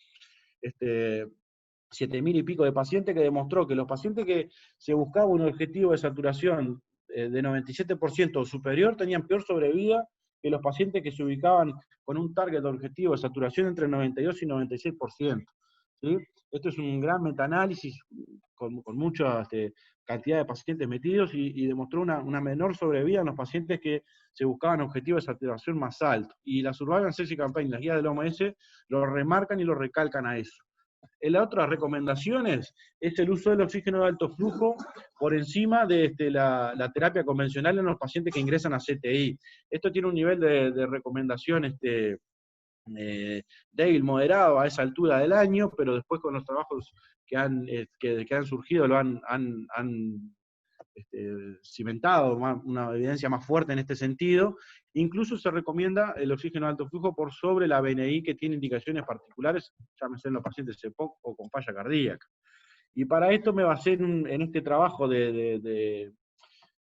[SPEAKER 3] 7.000 y pico de pacientes, que demostró que los pacientes que se buscaba un objetivo de saturación de 97% o superior tenían peor sobrevida que los pacientes que se ubicaban con un target objetivo de saturación entre 92 y 96%. ¿Sí? Esto es un gran metaanálisis con mucha cantidad de pacientes metidos y demostró una menor sobrevida en los pacientes que se buscaban objetivos de saturación más altos. Y la Survival Sepsis Campaign, las guías del OMS, lo remarcan y lo recalcan a eso. La otra recomendaciones es el uso del oxígeno de alto flujo por encima de la terapia convencional en los pacientes que ingresan a CTI. Esto tiene un nivel de recomendación débil, moderado a esa altura del año, pero después con los trabajos que han surgido lo han cimentado una evidencia más fuerte en este sentido. Incluso se recomienda el oxígeno de alto flujo por sobre la BNI, que tiene indicaciones particulares, llámese en los pacientes EPOC o con falla cardíaca. Y para esto me basé en este trabajo de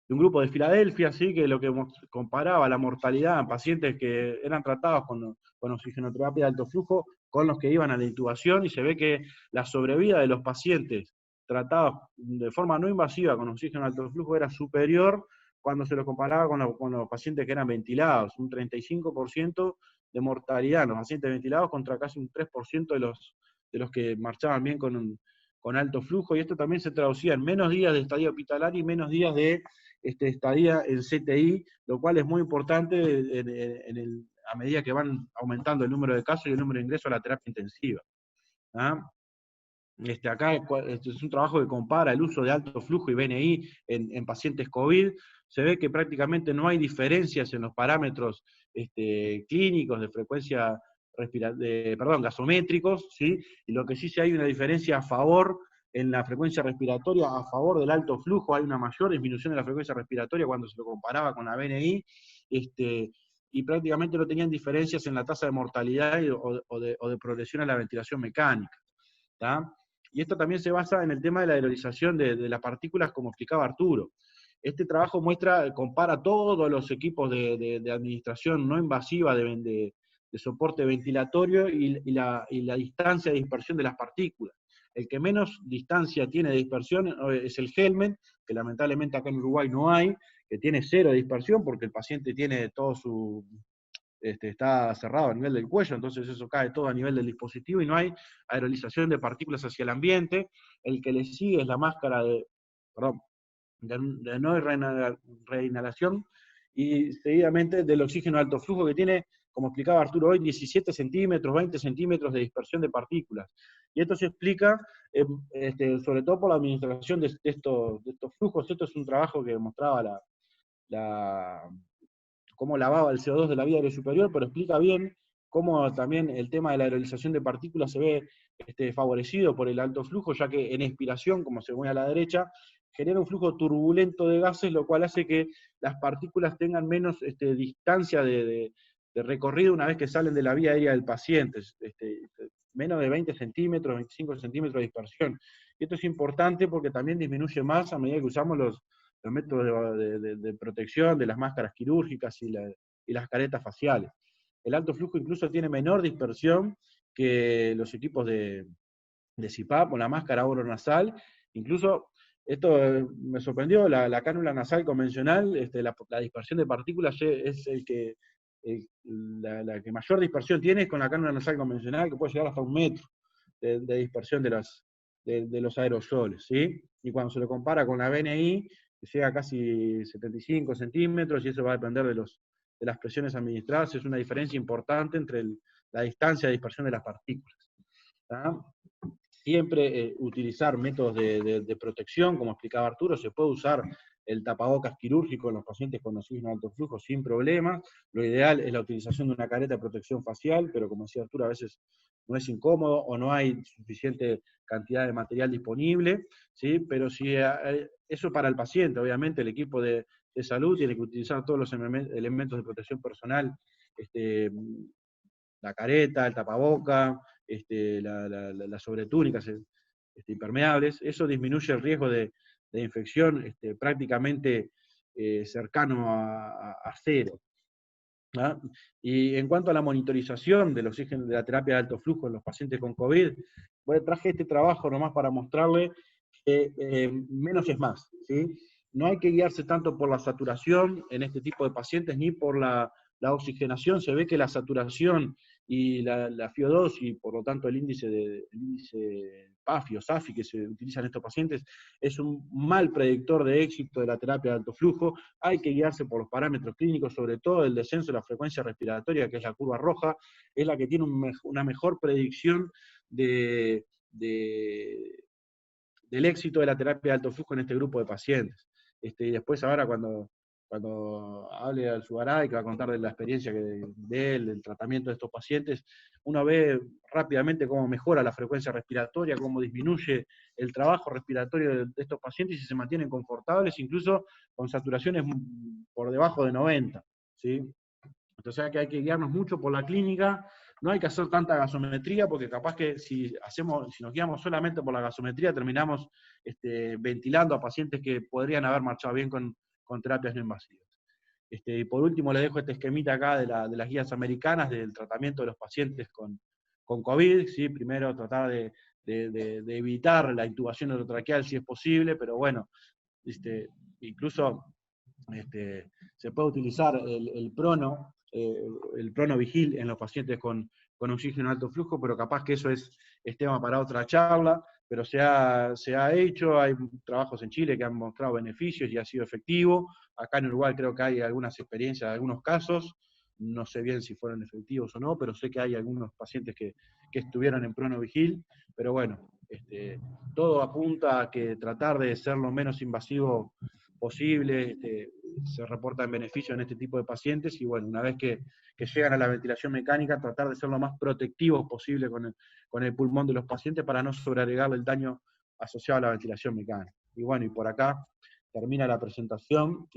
[SPEAKER 3] un grupo de Filadelfia, ¿sí? Que lo que comparaba la mortalidad en pacientes que eran tratados con oxigenoterapia de alto flujo con los que iban a la intubación, y se ve que la sobrevida de los pacientes tratados de forma no invasiva con oxígeno de alto flujo era superior cuando se lo comparaba con los pacientes que eran ventilados, un 35% de mortalidad en los pacientes ventilados contra casi un 3% de los que marchaban bien con alto flujo, y esto también se traducía en menos días de estadía hospitalaria y menos días de estadía en CTI, lo cual es muy importante a medida que van aumentando el número de casos y el número de ingresos a la terapia intensiva. ¿Ah? Acá es un trabajo que compara el uso de alto flujo y BNI en pacientes COVID. Se ve que prácticamente no hay diferencias en los parámetros clínicos de frecuencia gasométricos, ¿sí? Y lo que sí hay una diferencia a favor en la frecuencia respiratoria, a favor del alto flujo, hay una mayor disminución de la frecuencia respiratoria cuando se lo comparaba con la BNI, y prácticamente no tenían diferencias en la tasa de mortalidad o de progresión a la ventilación mecánica. ¿Tá? Y esto también se basa en el tema de la aerolización de las partículas, como explicaba Arturo. Este trabajo compara todos los equipos de administración no invasiva de soporte ventilatorio y la distancia de dispersión de las partículas. El que menos distancia tiene de dispersión es el Helmet, que lamentablemente acá en Uruguay no hay, que tiene 0 de dispersión porque el paciente tiene todo está cerrado a nivel del cuello, entonces eso cae todo a nivel del dispositivo y no hay aerolización de partículas hacia el ambiente. El que le sigue es la máscara de no reinhalación, y seguidamente del oxígeno de alto flujo, que tiene, como explicaba Arturo hoy, 17 centímetros, 20 centímetros de dispersión de partículas. Y esto se explica sobre todo por la administración de estos flujos. Esto es un trabajo que mostraba cómo lavaba el CO2 de la vía aérea superior, pero explica bien cómo también el tema de la aerolización de partículas se ve favorecido por el alto flujo, ya que en expiración, como se mueve a la derecha, genera un flujo turbulento de gases, lo cual hace que las partículas tengan menos distancia de recorrido una vez que salen de la vía aérea del paciente, menos de 20 centímetros, 25 centímetros de dispersión. Y esto es importante porque también disminuye más a medida que usamos los métodos de protección, de las máscaras quirúrgicas y las caretas faciales. El alto flujo incluso tiene menor dispersión que los equipos de CPAP o la máscara oronasal. Incluso, esto me sorprendió, la cánula nasal convencional, la dispersión de partículas es la que mayor dispersión tiene es con la cánula nasal convencional, que puede llegar hasta 1 metro de dispersión de los aerosoles, ¿sí? Y cuando se lo compara con la BNI, llega a casi 75 centímetros, y eso va a depender de las presiones administradas. Es una diferencia importante entre la distancia de dispersión de las partículas. ¿Tá? Siempre utilizar métodos de protección, como explicaba Arturo. Se puede usar el tapabocas quirúrgico en los pacientes con oxígeno de alto flujo sin problema. Lo ideal es la utilización de una careta de protección facial, pero como decía Arturo, a veces no es incómodo o no hay suficiente cantidad de material disponible, ¿sí? Pero si eso para el paciente, obviamente el equipo de salud tiene que utilizar todos los elementos de protección personal, la careta, el tapaboca, las sobretúnicas impermeables. Eso disminuye el riesgo de infección prácticamente cercano a 0. ¿Ah? Y en cuanto a la monitorización del oxígeno de la terapia de alto flujo en los pacientes con COVID, bueno, traje este trabajo nomás para mostrarle que menos es más, ¿sí? No hay que guiarse tanto por la saturación en este tipo de pacientes, ni por la oxigenación. Se ve que la saturación y la FiO2, y por lo tanto el índice PAFI o SAFI que se utiliza en estos pacientes, es un mal predictor de éxito de la terapia de alto flujo. Hay que guiarse por los parámetros clínicos, sobre todo el descenso de la frecuencia respiratoria, que es la curva roja, es la que tiene una mejor predicción del éxito de la terapia de alto flujo en este grupo de pacientes. Y después ahora cuando hable al Sugaray, que va a contar de la experiencia de él, del tratamiento de estos pacientes, uno ve rápidamente cómo mejora la frecuencia respiratoria, cómo disminuye el trabajo respiratorio de estos pacientes y se mantienen confortables, incluso con saturaciones por debajo de 90, ¿sí? Entonces hay que guiarnos mucho por la clínica. No hay que hacer tanta gasometría, porque capaz que si nos guiamos solamente por la gasometría, terminamos ventilando a pacientes que podrían haber marchado bien con terapias no invasivas. Y por último les dejo este esquemita acá de las guías americanas del tratamiento de los pacientes con COVID. ¿Sí? Primero tratar de evitar la intubación endotraqueal si es posible, pero bueno, incluso se puede utilizar el prono vigil en los pacientes con oxígeno alto flujo, pero capaz que eso es tema para otra charla. Pero se ha hecho, hay trabajos en Chile que han mostrado beneficios y ha sido efectivo. Acá en Uruguay creo que hay algunas experiencias, algunos casos, no sé bien si fueron efectivos o no, pero sé que hay algunos pacientes que estuvieron en prono vigil. Pero bueno, todo apunta a que tratar de ser lo menos invasivo posible, se reportan beneficios en este tipo de pacientes, y bueno, una vez que llegan a la ventilación mecánica, tratar de ser lo más protectivos posible con el pulmón de los pacientes para no sobreagregarle el daño asociado a la ventilación mecánica. Y bueno, y por acá termina la presentación.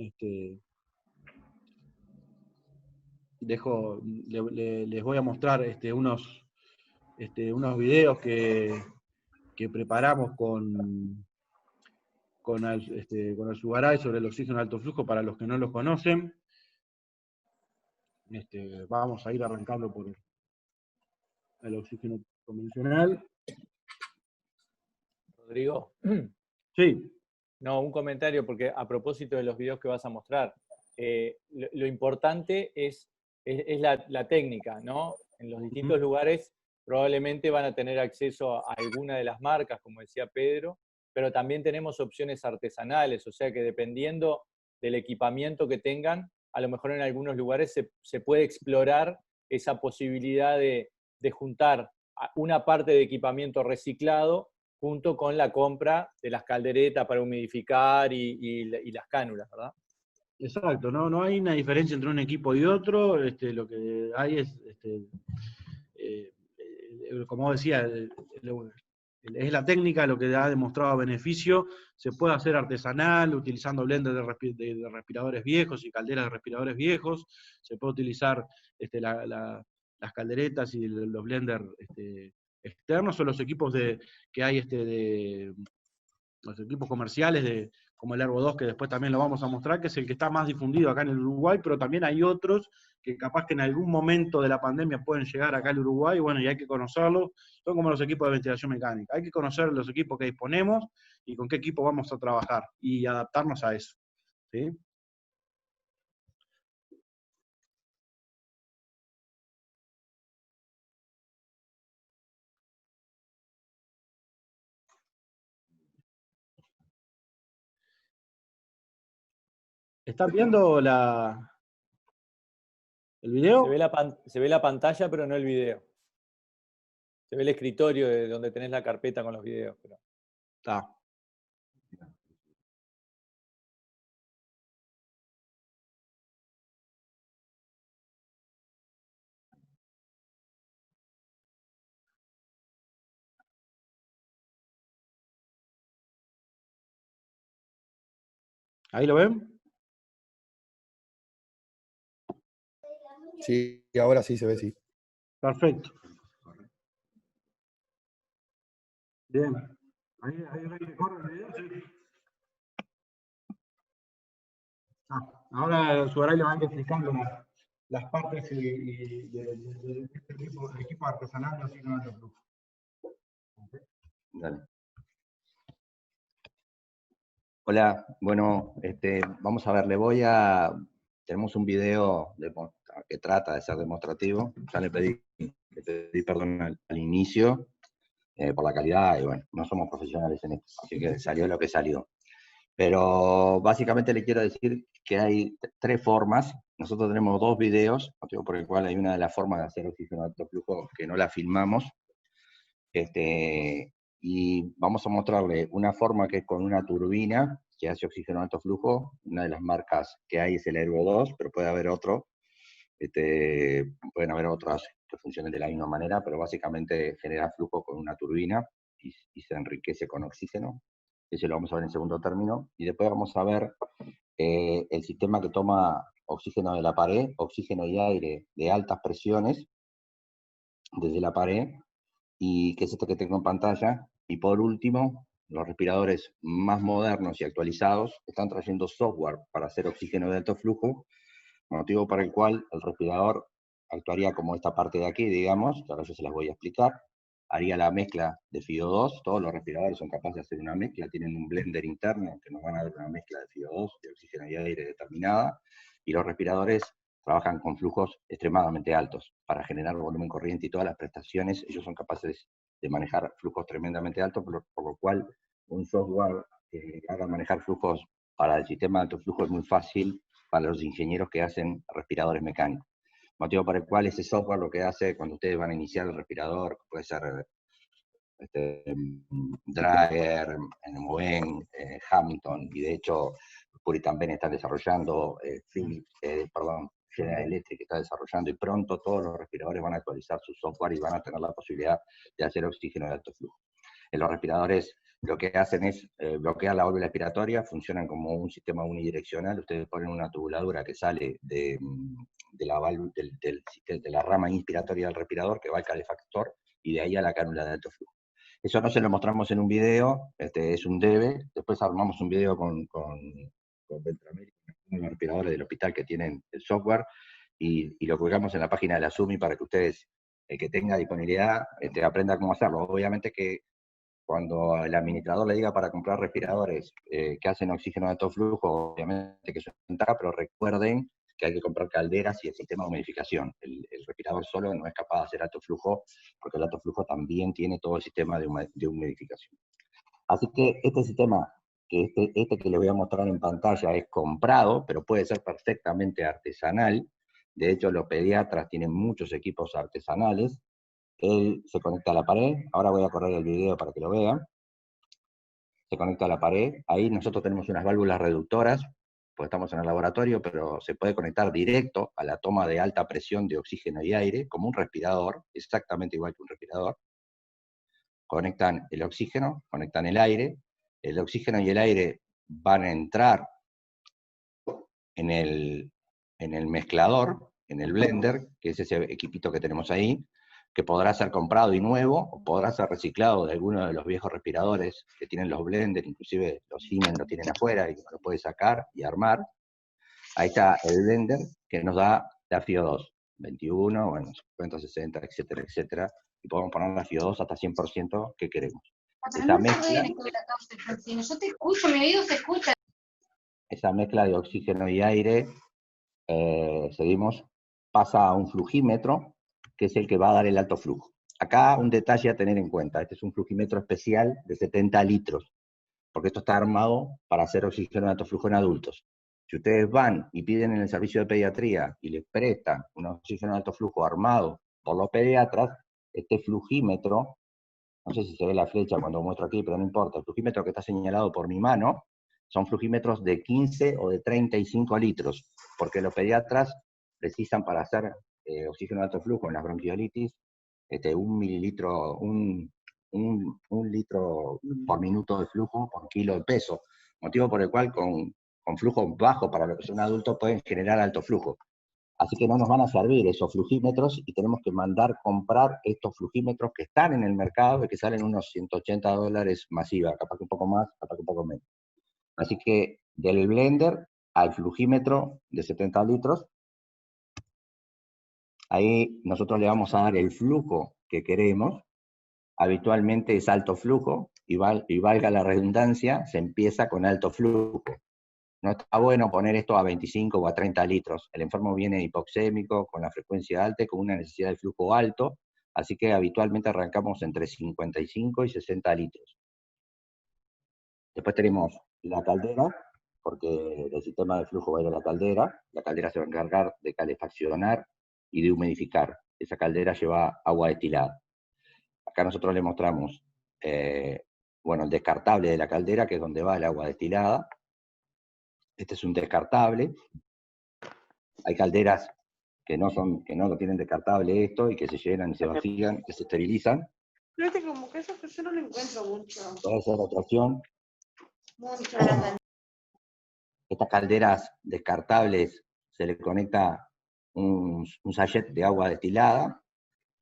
[SPEAKER 3] Les voy a mostrar unos videos que preparamos con Alzugaray sobre el oxígeno de alto flujo para los que no lo conocen. Vamos a ir arrancando por el oxígeno convencional.
[SPEAKER 1] Rodrigo.
[SPEAKER 3] Sí.
[SPEAKER 1] No, un comentario, porque a propósito de los videos que vas a mostrar, lo importante es la técnica, ¿no? En los distintos lugares probablemente van a tener acceso a alguna de las marcas, como decía Pedro, pero también tenemos opciones artesanales, o sea que dependiendo del equipamiento que tengan, a lo mejor en algunos lugares se puede explorar esa posibilidad de juntar una parte de equipamiento reciclado junto con la compra de las calderetas para humidificar y las cánulas, ¿verdad?
[SPEAKER 3] Exacto, no hay una diferencia entre un equipo y otro, lo que hay es, como decía, es la técnica lo que ha demostrado beneficio. Se puede hacer artesanal, utilizando blenders de respiradores viejos y calderas de respiradores viejos. Se puede utilizar las calderetas y los blenders externos, o los equipos que hay los equipos comerciales como el Ergo 2, que después también lo vamos a mostrar, que es el que está más difundido acá en el Uruguay, pero también hay otros que capaz que en algún momento de la pandemia pueden llegar acá al Uruguay, bueno, y hay que conocerlos. Son como los equipos de ventilación mecánica. Hay que conocer los equipos que disponemos y con qué equipo vamos a trabajar y adaptarnos a eso, ¿sí? ¿Están viendo el video?
[SPEAKER 1] Se ve la pantalla, pero no el video. Se ve el escritorio de donde tenés la carpeta con los videos. Pero...
[SPEAKER 3] Está. ¿Ahí lo ven?
[SPEAKER 5] Sí, ahora sí se ve, sí.
[SPEAKER 3] Perfecto. Bien. Ahí corre el video, sí. Ahora Alzugaray le va a ir explicando las partes del equipo artesanal de oxígeno de alto flujo.
[SPEAKER 2] Dale. Hola, bueno, vamos a ver, tenemos un video que trata de ser demostrativo. Ya le pedí perdón al inicio por la calidad, y bueno, no somos profesionales en esto, así que salió lo que salió. Pero básicamente le quiero decir que hay tres formas. Nosotros tenemos dos videos, motivo por el cual hay una de las formas de hacer oxígeno de alto flujo que no la filmamos. Y vamos a mostrarle una forma que es con una turbina que hace oxígeno de alto flujo. Una de las marcas que hay es el Ergo 2, pero puede haber otro. Pueden haber otras que funcionen de la misma manera, pero básicamente genera flujo con una turbina y se enriquece con oxígeno. Ese lo vamos a ver en segundo término. Y después vamos a ver el sistema que toma oxígeno de la pared, oxígeno y aire de altas presiones desde la pared, y que es esto que tengo en pantalla. Y por último, los respiradores más modernos y actualizados están trayendo software para hacer oxígeno de alto flujo, motivo para el cual el respirador actuaría como esta parte de aquí, digamos, que ahora yo se las voy a explicar. Haría la mezcla de FiO2, todos los respiradores son capaces de hacer una mezcla, tienen un blender interno que nos van a dar una mezcla de FiO2, de oxígeno y aire determinada, y los respiradores trabajan con flujos extremadamente altos para generar volumen corriente y todas las prestaciones. Ellos son capaces de manejar flujos tremendamente altos, por lo cual un software que haga manejar flujos para el sistema de alto flujo es muy fácil para los ingenieros que hacen respiradores mecánicos. Motivo por el cual ese software lo que hace cuando ustedes van a iniciar el respirador, puede ser Drager, Moen, Hamilton, y de hecho Puri también está desarrollando, General Electric está desarrollando, y pronto todos los respiradores van a actualizar su software y van a tener la posibilidad de hacer oxígeno de alto flujo. En los respiradores lo que hacen es bloquear la válvula expiratoria, funcionan como un sistema unidireccional. Ustedes ponen una tubuladura que sale de la rama inspiratoria del respirador, que va al calefactor, y de ahí a la cánula de alto flujo. Eso no se lo mostramos en un video, es un debe. Después armamos un video con Beltrameri, con los respiradores del hospital que tienen el software, y lo colgamos en la página de la SUMI para que ustedes, el que tenga disponibilidad, aprenda cómo hacerlo. Obviamente que cuando el administrador le diga para comprar respiradores que hacen oxígeno de alto flujo, obviamente que eso es ventaja, pero recuerden que hay que comprar calderas y el sistema de humidificación. El respirador solo no es capaz de hacer alto flujo, porque el alto flujo también tiene todo el sistema de humidificación. Así que este sistema, que este que le voy a mostrar en pantalla, es comprado, pero puede ser perfectamente artesanal. De hecho, los pediatras tienen muchos equipos artesanales. Él se conecta a la pared. Ahora voy a correr el video para que lo vean. Se conecta a la pared. Ahí nosotros tenemos unas válvulas reductoras, pues estamos en el laboratorio, pero se puede conectar directo a la toma de alta presión de oxígeno y aire, como un respirador, exactamente igual que un respirador. Conectan el oxígeno, conectan el aire. El oxígeno y el aire van a entrar en el mezclador, en el blender, que es ese equipito que tenemos ahí, que podrá ser comprado y nuevo, o podrá ser reciclado de alguno de los viejos respiradores que tienen los blenders, inclusive los Siemens lo tienen afuera, y uno lo puede sacar y armar. Ahí está el blender que nos da la FiO2, 21, bueno, 50, 60, etcétera, etcétera, y podemos poner la FiO2 hasta 100% que queremos. Esa mezcla,
[SPEAKER 5] yo te escucho, mi oído se escucha.
[SPEAKER 2] Esa mezcla de oxígeno y aire, seguimos, pasa a un flujímetro, que es el que va a dar el alto flujo. Acá un detalle a tener en cuenta, este es un flujímetro especial de 70 litros, porque esto está armado para hacer oxígeno de alto flujo en adultos. Si ustedes van y piden en el servicio de pediatría y les prestan un oxígeno de alto flujo armado por los pediatras, este flujímetro, no sé si se ve la flecha cuando muestro aquí, pero no importa, el flujímetro que está señalado por mi mano, son flujímetros de 15 o de 35 litros, porque los pediatras precisan para hacer oxígeno de alto flujo en la bronquiolitis, un mililitro, un litro por minuto de flujo por kilo de peso, motivo por el cual con flujos bajos para lo que son adultos pueden generar alto flujo. Así que no nos van a servir esos flujímetros y tenemos que mandar comprar estos flujímetros que están en el mercado y que salen unos $180 masiva, capaz que un poco más, capaz que un poco menos. Así que del blender al flujímetro de 70 litros, ahí nosotros le vamos a dar el flujo que queremos. Habitualmente es alto flujo, y valga la redundancia, se empieza con alto flujo. No está bueno poner esto a 25 o a 30 litros. El enfermo viene hipoxémico, con la frecuencia alta y con una necesidad de flujo alto, así que habitualmente arrancamos entre 55 y 60 litros. Después tenemos la caldera, porque el sistema de flujo va a ir a la caldera se va a encargar de calefaccionar y de humidificar. Esa caldera lleva agua destilada. Acá nosotros le mostramos, el descartable de la caldera, que es donde va el agua destilada. Este es un descartable. Hay calderas que no lo tienen descartable esto, y que se llenan y se vacían, que se esterilizan.
[SPEAKER 5] Fíjate, como que eso que yo no lo encuentro mucho.
[SPEAKER 2] Puede ser otra opción.
[SPEAKER 5] Mucho.
[SPEAKER 2] Estas calderas descartables se le conecta un sachet de agua destilada,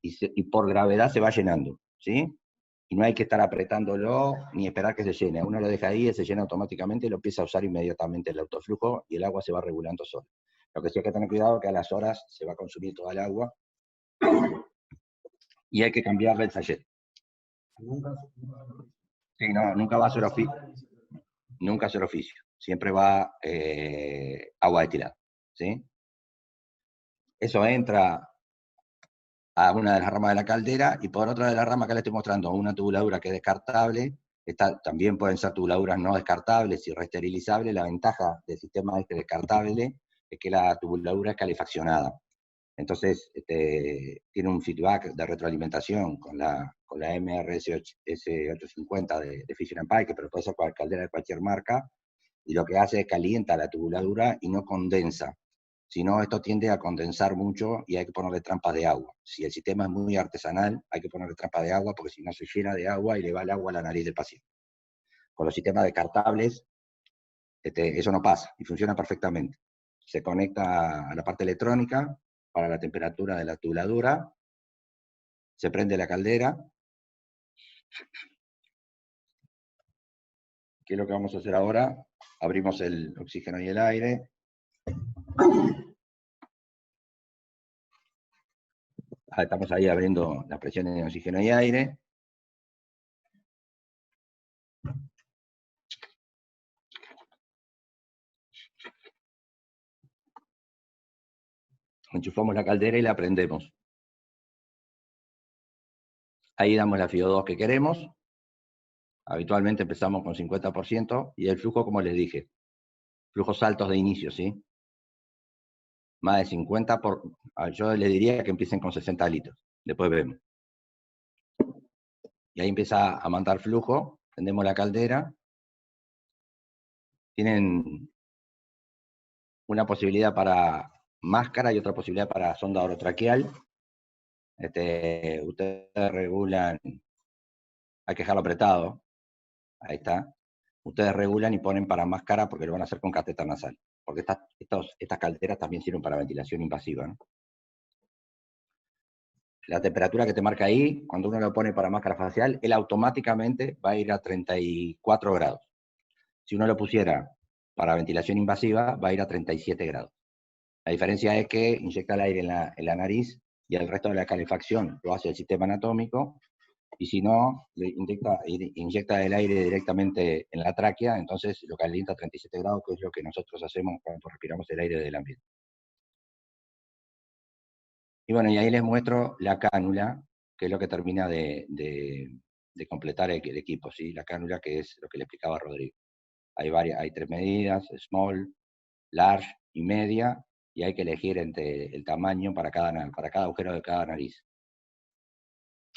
[SPEAKER 2] y por gravedad se va llenando, ¿sí? Y no hay que estar apretándolo ni esperar que se llene. Uno lo deja ahí, se llena automáticamente y lo empieza a usar inmediatamente el autoflujo, y el agua se va regulando sola. Lo que sí hay que tener cuidado es que a las horas se va a consumir toda el agua y hay que cambiarle el sachet. Sí, no, nunca va a ser oficio. Nunca ser oficio. Siempre va agua destilada, ¿sí? Eso entra a una de las ramas de la caldera, y por otra de las ramas, acá le estoy mostrando una tubuladura que es descartable. También pueden ser tubuladuras no descartables y reesterilizables. La ventaja del sistema descartable es que la tubuladura es calefaccionada. Entonces, tiene un feedback de retroalimentación con la MRS850 de Fisher & Paykel, pero puede ser para caldera de cualquier marca, y lo que hace es calienta la tubuladura y no condensa. Si no, esto tiende a condensar mucho y hay que ponerle trampas de agua. Si el sistema es muy artesanal, hay que ponerle trampas de agua, porque si no se llena de agua y le va el agua a la nariz del paciente. Con los sistemas descartables, eso no pasa y funciona perfectamente. Se conecta a la parte electrónica para la temperatura de la tubuladura, se prende la caldera. ¿Qué es lo que vamos a hacer ahora? Abrimos el oxígeno y el aire. Estamos ahí abriendo la presión de oxígeno y aire. Enchufamos la caldera y la prendemos. Ahí damos la FiO2 que queremos. Habitualmente empezamos con 50% y el flujo, como les dije, flujos altos de inicio, ¿sí? Más de 50, yo les diría que empiecen con 60 litros, después vemos. Y ahí empieza a mandar flujo, prendemos la caldera. Tienen una posibilidad para máscara y otra posibilidad para sonda orotraqueal. Ustedes regulan, hay que dejarlo apretado, ahí está. Ustedes regulan y ponen para máscara porque lo van a hacer con catéter nasal. Porque estas calderas también sirven para ventilación invasiva, ¿no? La temperatura que te marca ahí, cuando uno lo pone para máscara facial, él automáticamente va a ir a 34 grados. Si uno lo pusiera para ventilación invasiva, va a ir a 37 grados. La diferencia es que inyecta el aire en la nariz y el resto de la calefacción lo hace el sistema anatómico, y si no, le inyecta el aire directamente en la tráquea, entonces lo calienta a 37 grados, que es lo que nosotros hacemos cuando respiramos el aire del ambiente. Y bueno, y ahí les muestro la cánula, que es lo que termina de completar el equipo, ¿sí? La cánula, que es lo que le explicaba Rodrigo. Hay 3 medidas: small, large y media, y hay que elegir entre el tamaño para cada agujero de cada nariz,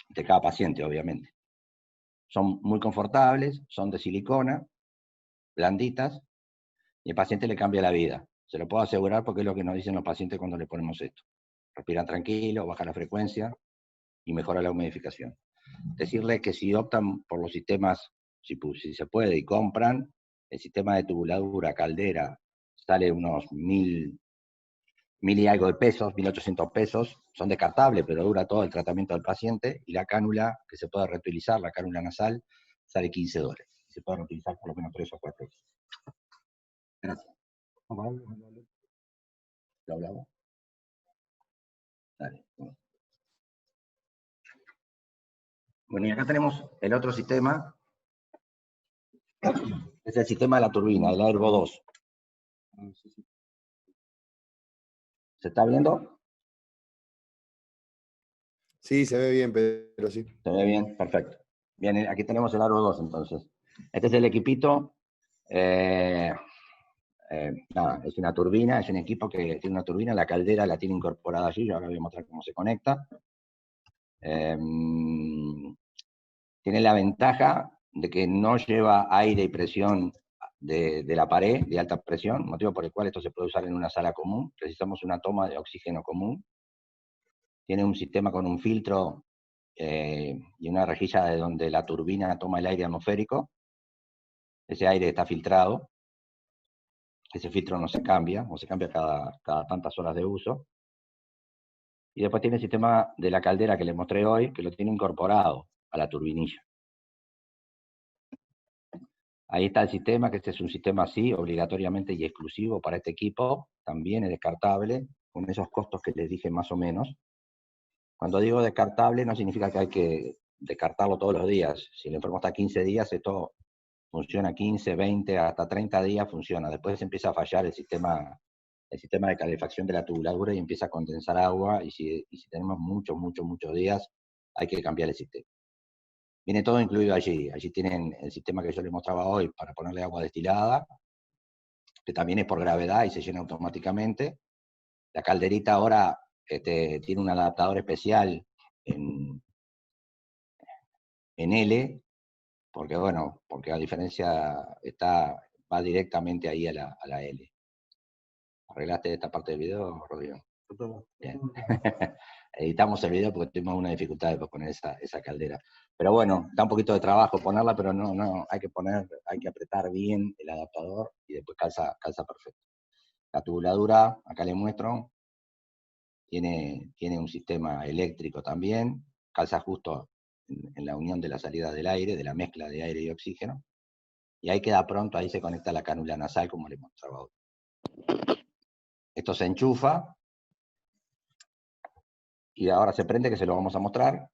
[SPEAKER 2] de cada paciente, obviamente. Son muy confortables, son de silicona, blanditas, y el paciente le cambia la vida. Se lo puedo asegurar porque es lo que nos dicen los pacientes cuando le ponemos esto. Respiran tranquilo, baja la frecuencia y mejora la humidificación. Decirles que si optan por los sistemas, si se puede, y compran, el sistema de tubuladura, caldera, sale unos 1.000 y algo de pesos, 1.800 pesos, son descartables, pero dura todo el tratamiento del paciente, y la cánula, que se puede reutilizar, la cánula nasal, sale $15. Se puede reutilizar por lo menos 3 o 4 veces. Gracias. ¿Lo hablamos? Dale. Bueno, y acá tenemos el otro sistema, es el sistema de la turbina, el Airvo 2. ¿Se está viendo?
[SPEAKER 6] Sí, se ve bien, pero sí.
[SPEAKER 2] ¿Se ve bien? Perfecto. Bien, aquí tenemos el Airvo 2 entonces. Este es el equipito. Nada, es una turbina, es un equipo que tiene una turbina, la caldera la tiene incorporada allí, yo ahora voy a mostrar cómo se conecta. Tiene la ventaja de que no lleva aire y presión de la pared, de alta presión, motivo por el cual esto se puede usar en una sala común. Precisamos una toma de oxígeno común. Tiene un sistema con un filtro y una rejilla de donde la turbina toma el aire atmosférico. Ese aire está filtrado. Ese filtro no se cambia, o se cambia cada tantas horas de uso. Y después tiene el sistema de la caldera que les mostré hoy, que lo tiene incorporado a la turbinilla. Ahí está el sistema, que este es un sistema así, obligatoriamente y exclusivo para este equipo. También es descartable, con esos costos que les dije más o menos. Cuando digo descartable, no significa que hay que descartarlo todos los días. Si el enfermo está 15 días, esto funciona 15, 20, hasta 30 días funciona. Después empieza a fallar el sistema de calefacción de la tubuladura y empieza a condensar agua, y si tenemos muchos días, hay que cambiar el sistema. Viene todo incluido allí. Allí tienen el sistema que yo les mostraba hoy para ponerle agua destilada, que también es por gravedad y se llena automáticamente. La calderita ahora tiene un adaptador especial en L, porque bueno, porque a diferencia va directamente ahí a la L. ¿Arreglaste esta parte del video, Rodrigo? Bien. Editamos el video porque tuvimos una dificultad de poner esa caldera. Pero bueno, da un poquito de trabajo ponerla, pero no, hay que apretar bien el adaptador y después calza perfecto. La tubuladura, acá les muestro, tiene un sistema eléctrico también, calza justo en la unión de la salida del aire, de la mezcla de aire y oxígeno, y ahí queda pronto, ahí se conecta la cánula nasal como les mostraba hoy. Esto se enchufa, y ahora se prende, que se lo vamos a mostrar,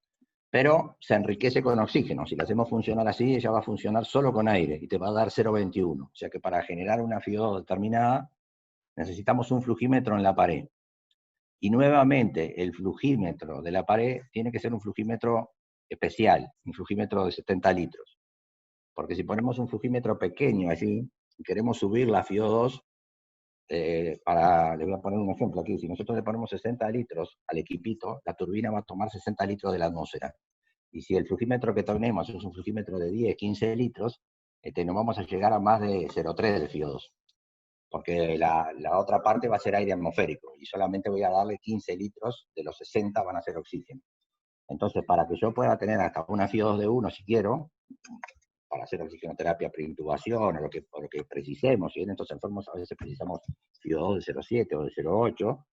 [SPEAKER 2] pero se enriquece con oxígeno. Si la hacemos funcionar así, ella va a funcionar solo con aire, y te va a dar 0,21. O sea que para generar una FiO2 determinada, necesitamos un flujímetro en la pared. Y nuevamente, el flujímetro de la pared tiene que ser un flujímetro especial, un flujímetro de 70 litros. Porque si ponemos un flujímetro pequeño allí, y queremos subir la FiO2, les voy a poner un ejemplo aquí, si nosotros le ponemos 60 litros al equipito, la turbina va a tomar 60 litros de la atmósfera. Y si el flujímetro que tenemos es un flujímetro de 10, 15 litros, no vamos a llegar a más de 0,3 de FiO2. Porque la otra parte va a ser aire atmosférico, y solamente voy a darle 15 litros, de los 60 van a ser oxígeno. Entonces, para que yo pueda tener hasta una FiO2 de 1, si quiero, para hacer oxigenoterapia preintubación o lo que precisemos, y en estos enfermos a veces precisamos FiO2 de 0,7 o de 0,8,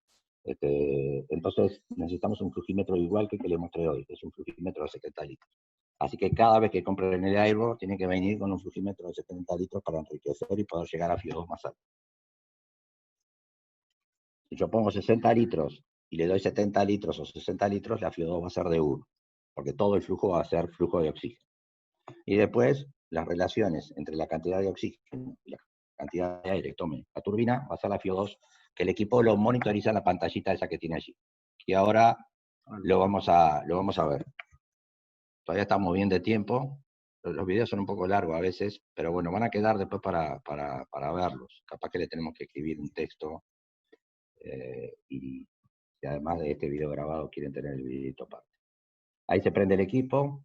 [SPEAKER 2] entonces necesitamos un flujímetro igual que el que le mostré hoy, que es un flujímetro de 70 litros. Así que cada vez que compren el Airbo, tiene que venir con un flujímetro de 70 litros para enriquecer y poder llegar a FiO2 más alto. Si yo pongo 60 litros y le doy 70 litros o 60 litros, la FiO2 va a ser de 1, porque todo el flujo va a ser flujo de oxígeno. Y después, las relaciones entre la cantidad de oxígeno y la cantidad de aire que tome la turbina va a ser la FiO2, que el equipo lo monitoriza en la pantallita esa que tiene allí. Y ahora lo vamos a ver. Todavía estamos bien de tiempo. Los videos son un poco largos a veces, pero bueno, van a quedar después para verlos. Capaz que le tenemos que escribir un texto, y además de este video grabado quieren tener el videito aparte. Ahí se prende el equipo.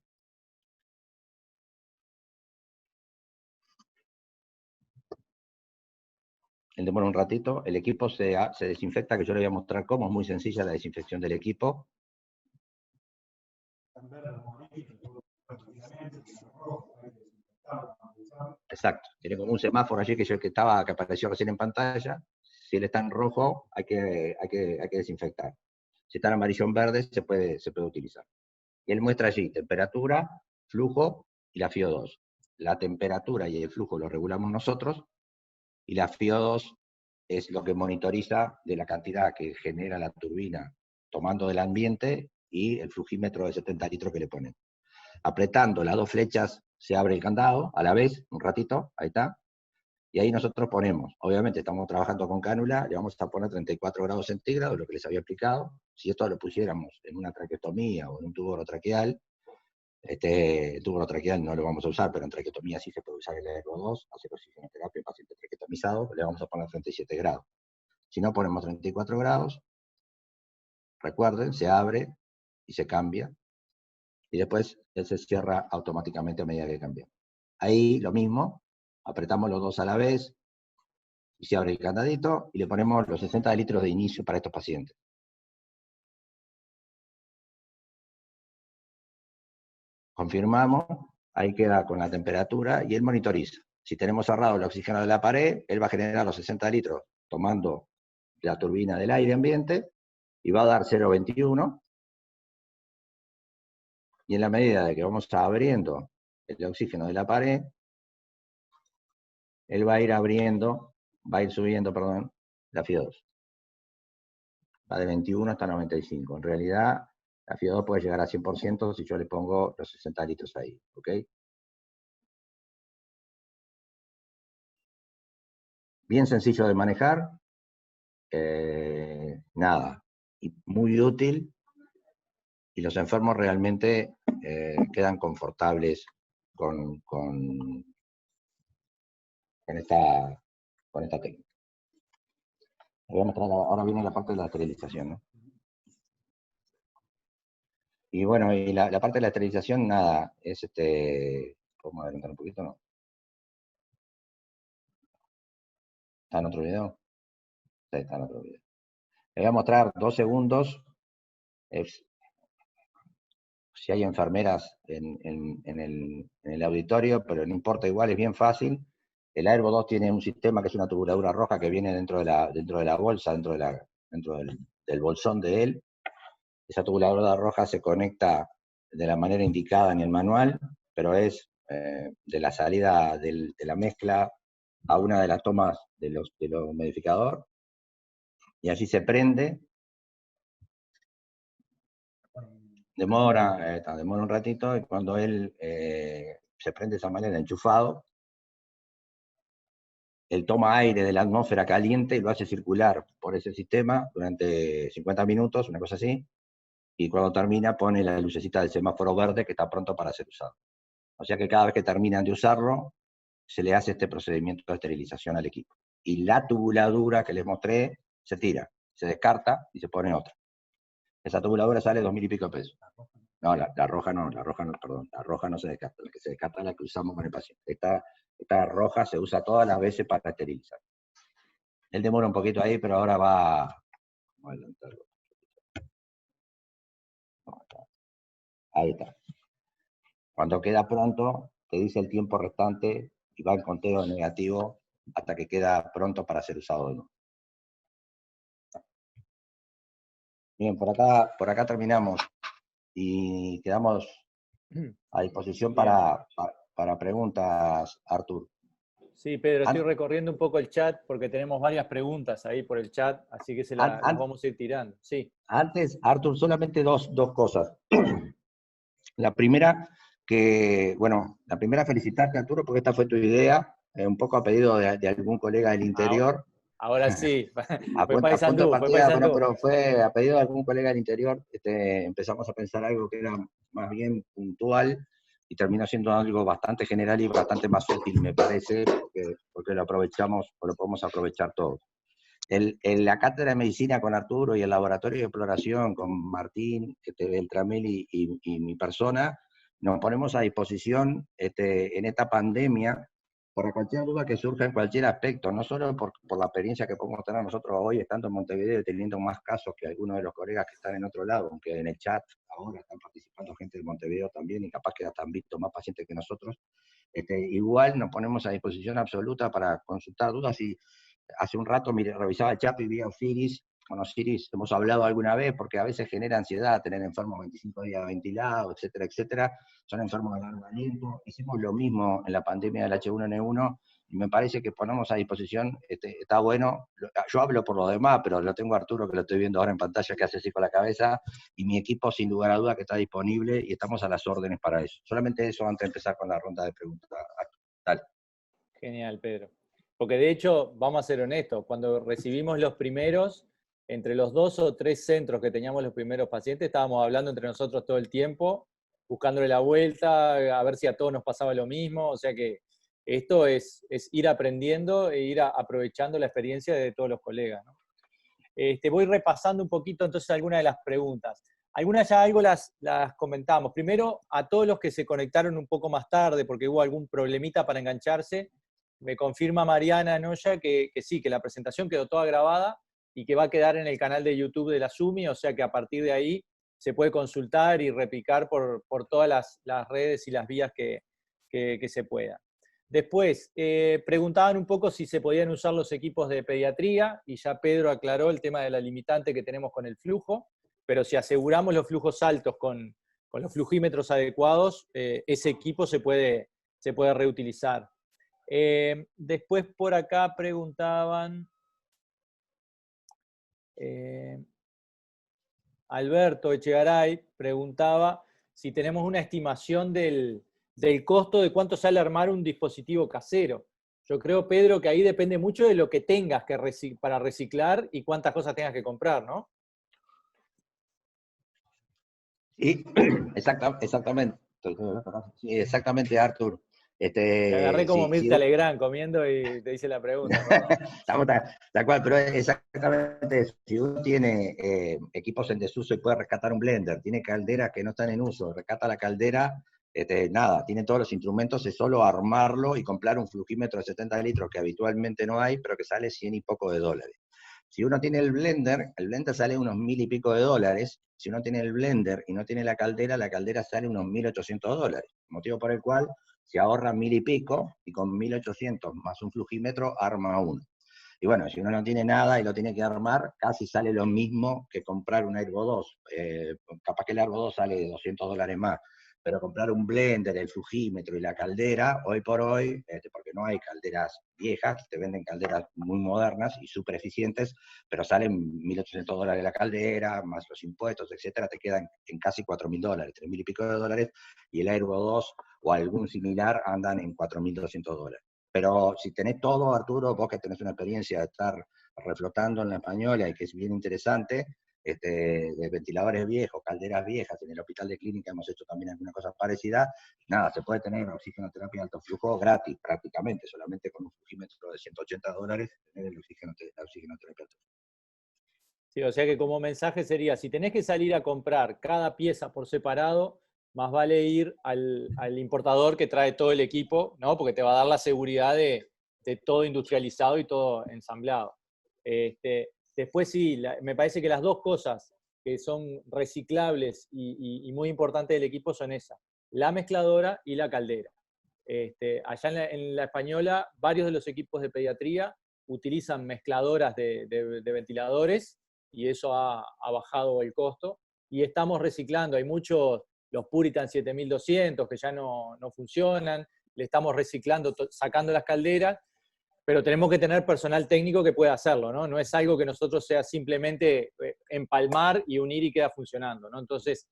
[SPEAKER 2] Él demora un ratito. El equipo se desinfecta, que yo le voy a mostrar cómo. Es muy sencilla la desinfección del equipo. Exacto. Tiene como un semáforo allí que apareció recién en pantalla. Si él está en rojo, hay que desinfectar. Si está en amarillo o en verde, se puede utilizar. Y él muestra allí temperatura, flujo y la FiO2. La temperatura y el flujo lo regulamos nosotros, y la FiO2 es lo que monitoriza de la cantidad que genera la turbina tomando del ambiente y el flujímetro de 70 litros que le ponen. Apretando las dos flechas se abre el candado a la vez, un ratito, ahí está, y ahí nosotros ponemos, obviamente estamos trabajando con cánula, le vamos a poner 34 grados centígrados, lo que les había explicado. Si esto lo pusiéramos en una traqueotomía o en un tubo orotraqueal, el tubo orotraqueal no lo vamos a usar, pero en traqueotomía sí se puede usar el Airbo2, hacer oxigenoterapia en paciente traqueotomizado, le vamos a poner 37 grados. Si no, ponemos 34 grados, recuerden, se abre y se cambia, y después él se cierra automáticamente a medida que cambia. Ahí lo mismo, apretamos los dos a la vez, y se abre el candadito, y le ponemos los 60 litros de inicio para estos pacientes. Confirmamos, ahí queda con la temperatura, y él monitoriza. Si tenemos cerrado el oxígeno de la pared, él va a generar los 60 litros tomando la turbina del aire ambiente, y va a dar 0,21, y en la medida de que vamos abriendo el oxígeno de la pared, él va a ir subiendo, perdón, la FiO2. Va de 21 hasta 95. En realidad, la FiO2 puede llegar a 100% si yo le pongo los 60 litros ahí, ¿ok? Bien sencillo de manejar, nada, y muy útil, y los enfermos realmente quedan confortables con esta técnica. Voy a mostrar, ahora viene la parte de la esterilización, ¿no? Y bueno, y la parte de la esterilización, nada, es ¿podemos adelantar un poquito, no? ¿Está en otro video? Sí, está en otro video. Le voy a mostrar 2 segundos. Si hay enfermeras en el auditorio, pero no importa, igual es bien fácil. El Airvo 2 tiene un sistema que es una tubuladura roja que viene dentro de la bolsa, dentro del bolsón de él. Esa tubuladura roja se conecta de la manera indicada en el manual, pero es de la salida de la mezcla a una de las tomas de los humidificador, y así se prende. Demora un ratito, y cuando él se prende de esa manera, enchufado, él toma aire de la atmósfera caliente y lo hace circular por ese sistema durante 50 minutos, una cosa así, y cuando termina pone la lucecita del semáforo verde que está pronto para ser usado. O sea que cada vez que terminan de usarlo, se le hace este procedimiento de esterilización al equipo. Y la tubuladura que les mostré se tira, se descarta y se pone otra. Esa tubuladura sale 2.000 y pico de pesos. No, la roja no, perdón, la roja no se descarta, la que se descarta es la que usamos con el paciente. Esta roja se usa todas las veces para esterilizar. Él demora un poquito ahí, pero ahora va... Vamos a adelantarlo. Ahí está. Cuando queda pronto, te dice el tiempo restante y va en conteo negativo hasta que queda pronto para ser usado de nuevo. Bien, por acá terminamos y quedamos a disposición para preguntas, Artur.
[SPEAKER 1] Sí, Pedro, estoy recorriendo un poco el chat porque tenemos varias preguntas ahí por el chat, así que las vamos a ir tirando. Sí.
[SPEAKER 2] Antes, Artur, solamente dos cosas. La primera, felicitarte, Arturo, porque esta fue tu idea, un poco a pedido de algún colega del interior.
[SPEAKER 1] Ahora sí,
[SPEAKER 2] a punto de partida, pero fue a pedido de algún colega del interior. Empezamos a pensar algo que era más bien puntual y terminó siendo algo bastante general y bastante más útil, me parece, porque lo aprovechamos, o lo podemos aprovechar todos. La cátedra de medicina con Arturo y el laboratorio de exploración con Martín, Beltramel y mi persona, nos ponemos a disposición en esta pandemia para cualquier duda que surja en cualquier aspecto, no solo por la experiencia que podemos tener nosotros hoy estando en Montevideo y teniendo más casos que algunos de los colegas que están en otro lado, aunque en el chat ahora están participando gente de Montevideo también y capaz que hasta han visto más pacientes que nosotros. Igual nos ponemos a disposición absoluta para consultar dudas. Y hace un rato revisaba el chat y vi a Osiris. Con Osiris hemos hablado alguna vez porque a veces genera ansiedad tener enfermos 25 días ventilados, etcétera, etcétera. Son enfermos de largo aliento. Hicimos lo mismo en la pandemia del H1N1 y me parece que ponemos a disposición, está bueno. Yo hablo por los demás, pero lo tengo a Arturo, que lo estoy viendo ahora en pantalla, que hace así con la cabeza, y mi equipo sin lugar a duda que está disponible y estamos a las órdenes para eso. Solamente eso antes de empezar con la ronda de preguntas. Dale.
[SPEAKER 1] Genial, Pedro. Porque de hecho, vamos a ser honestos, cuando recibimos los primeros, entre los 2 o 3 centros que teníamos los primeros pacientes, estábamos hablando entre nosotros todo el tiempo, buscándole la vuelta, a ver si a todos nos pasaba lo mismo, o sea que esto es ir aprendiendo e ir aprovechando la experiencia de todos los colegas, ¿no? Voy repasando un poquito entonces algunas de las preguntas. Algunas ya algo las comentamos. Primero, a todos los que se conectaron un poco más tarde, porque hubo algún problemita para engancharse, me confirma Mariana Noya que sí, que la presentación quedó toda grabada y que va a quedar en el canal de YouTube de la SUMI, o sea que a partir de ahí se puede consultar y replicar por todas las redes y las vías que se pueda. Después, preguntaban un poco si se podían usar los equipos de pediatría, y ya Pedro aclaró el tema de la limitante que tenemos con el flujo, pero si aseguramos los flujos altos con los flujímetros adecuados, ese equipo se puede reutilizar. Después por acá preguntaban, Alberto Echegaray preguntaba si tenemos una estimación del costo de cuánto sale armar un dispositivo casero. Yo creo, Pedro, que ahí depende mucho de lo que tengas para reciclar y cuántas cosas tengas que comprar, ¿no?
[SPEAKER 2] Sí, exactamente. Sí, exactamente, Artur.
[SPEAKER 1] Te agarré como
[SPEAKER 2] Sí,
[SPEAKER 1] Mirta Legrand comiendo y te hice la pregunta.
[SPEAKER 2] estamos tal cual, pero es exactamente eso. Si uno tiene equipos en desuso y puede rescatar un blender, tiene calderas que no están en uso, rescata la caldera, nada, tiene todos los instrumentos, es solo armarlo y comprar un flujímetro de 70 litros que habitualmente no hay, pero que sale 100 y poco de dólares. Si uno tiene el blender sale unos 1000 y pico de dólares. Si uno tiene el blender y no tiene la caldera sale unos 1800 dólares. Motivo por el cual se ahorra 1000 y pico, y con 1800 más un flujímetro arma uno. Y bueno, si uno no tiene nada y lo tiene que armar, casi sale lo mismo que comprar un Airbo 2. Capaz que el Airbo 2 sale $200 más, pero comprar un blender, el flujímetro y la caldera, hoy por hoy, porque no hay calderas viejas, te venden calderas muy modernas y súper eficientes, pero salen $1800 la caldera, más los impuestos, etcétera, te quedan en casi $4000, 3000 y pico de dólares, y el Airbo 2 o algún similar andan en $4200. Pero si tenés todo, Arturo, vos que tenés una experiencia de estar reflotando en la Española y que es bien interesante, de ventiladores viejos, calderas viejas, en el hospital de clínica hemos hecho también alguna cosa parecida, nada, se puede tener oxigenoterapia de alto flujo gratis prácticamente, solamente con un flujímetro de $180, tener la oxigenoterapia alto flujo.
[SPEAKER 1] Sí, o sea que como mensaje sería, si tenés que salir a comprar cada pieza por separado, más vale ir al importador que trae todo el equipo, ¿no? Porque te va a dar la seguridad de todo industrializado y todo ensamblado. Después sí, me parece que las dos cosas que son reciclables y muy importantes del equipo son esas, la mezcladora y la caldera. Allá en la Española, varios de los equipos de pediatría utilizan mezcladoras de ventiladores y eso ha bajado el costo. Y estamos reciclando, hay muchos, los Puritan 7200 que ya no funcionan, le estamos reciclando, sacando las calderas, pero tenemos que tener personal técnico que pueda hacerlo, ¿no? No es algo que nosotros sea simplemente empalmar y unir y queda funcionando, ¿no? Entonces,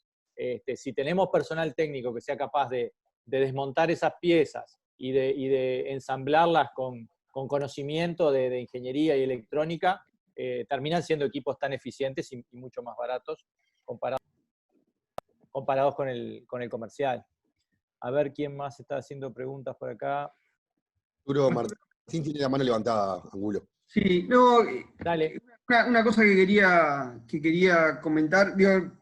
[SPEAKER 1] si tenemos personal técnico que sea capaz de desmontar esas piezas y de ensamblarlas con conocimiento de ingeniería y electrónica, terminan siendo equipos tan eficientes y mucho más baratos comparados con el comercial. A ver quién más está haciendo preguntas por acá.
[SPEAKER 6] Arturo, Martín tiene la mano levantada, Angulo.
[SPEAKER 7] Sí, no,
[SPEAKER 1] Dale.
[SPEAKER 7] una cosa que quería comentar, digo,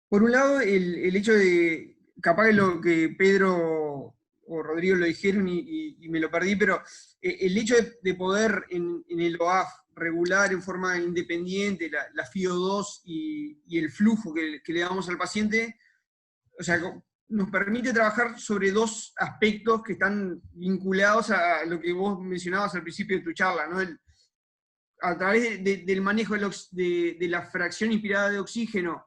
[SPEAKER 7] por un lado, el hecho de, capaz que lo que Pedro o Rodrigo lo dijeron y me lo perdí, pero el hecho de poder en el OAF regular en forma independiente la FIO2 y el flujo que le damos al paciente, o sea, nos permite trabajar sobre dos aspectos que están vinculados a lo que vos mencionabas al principio de tu charla, ¿no? A través del manejo de la fracción inspirada de oxígeno,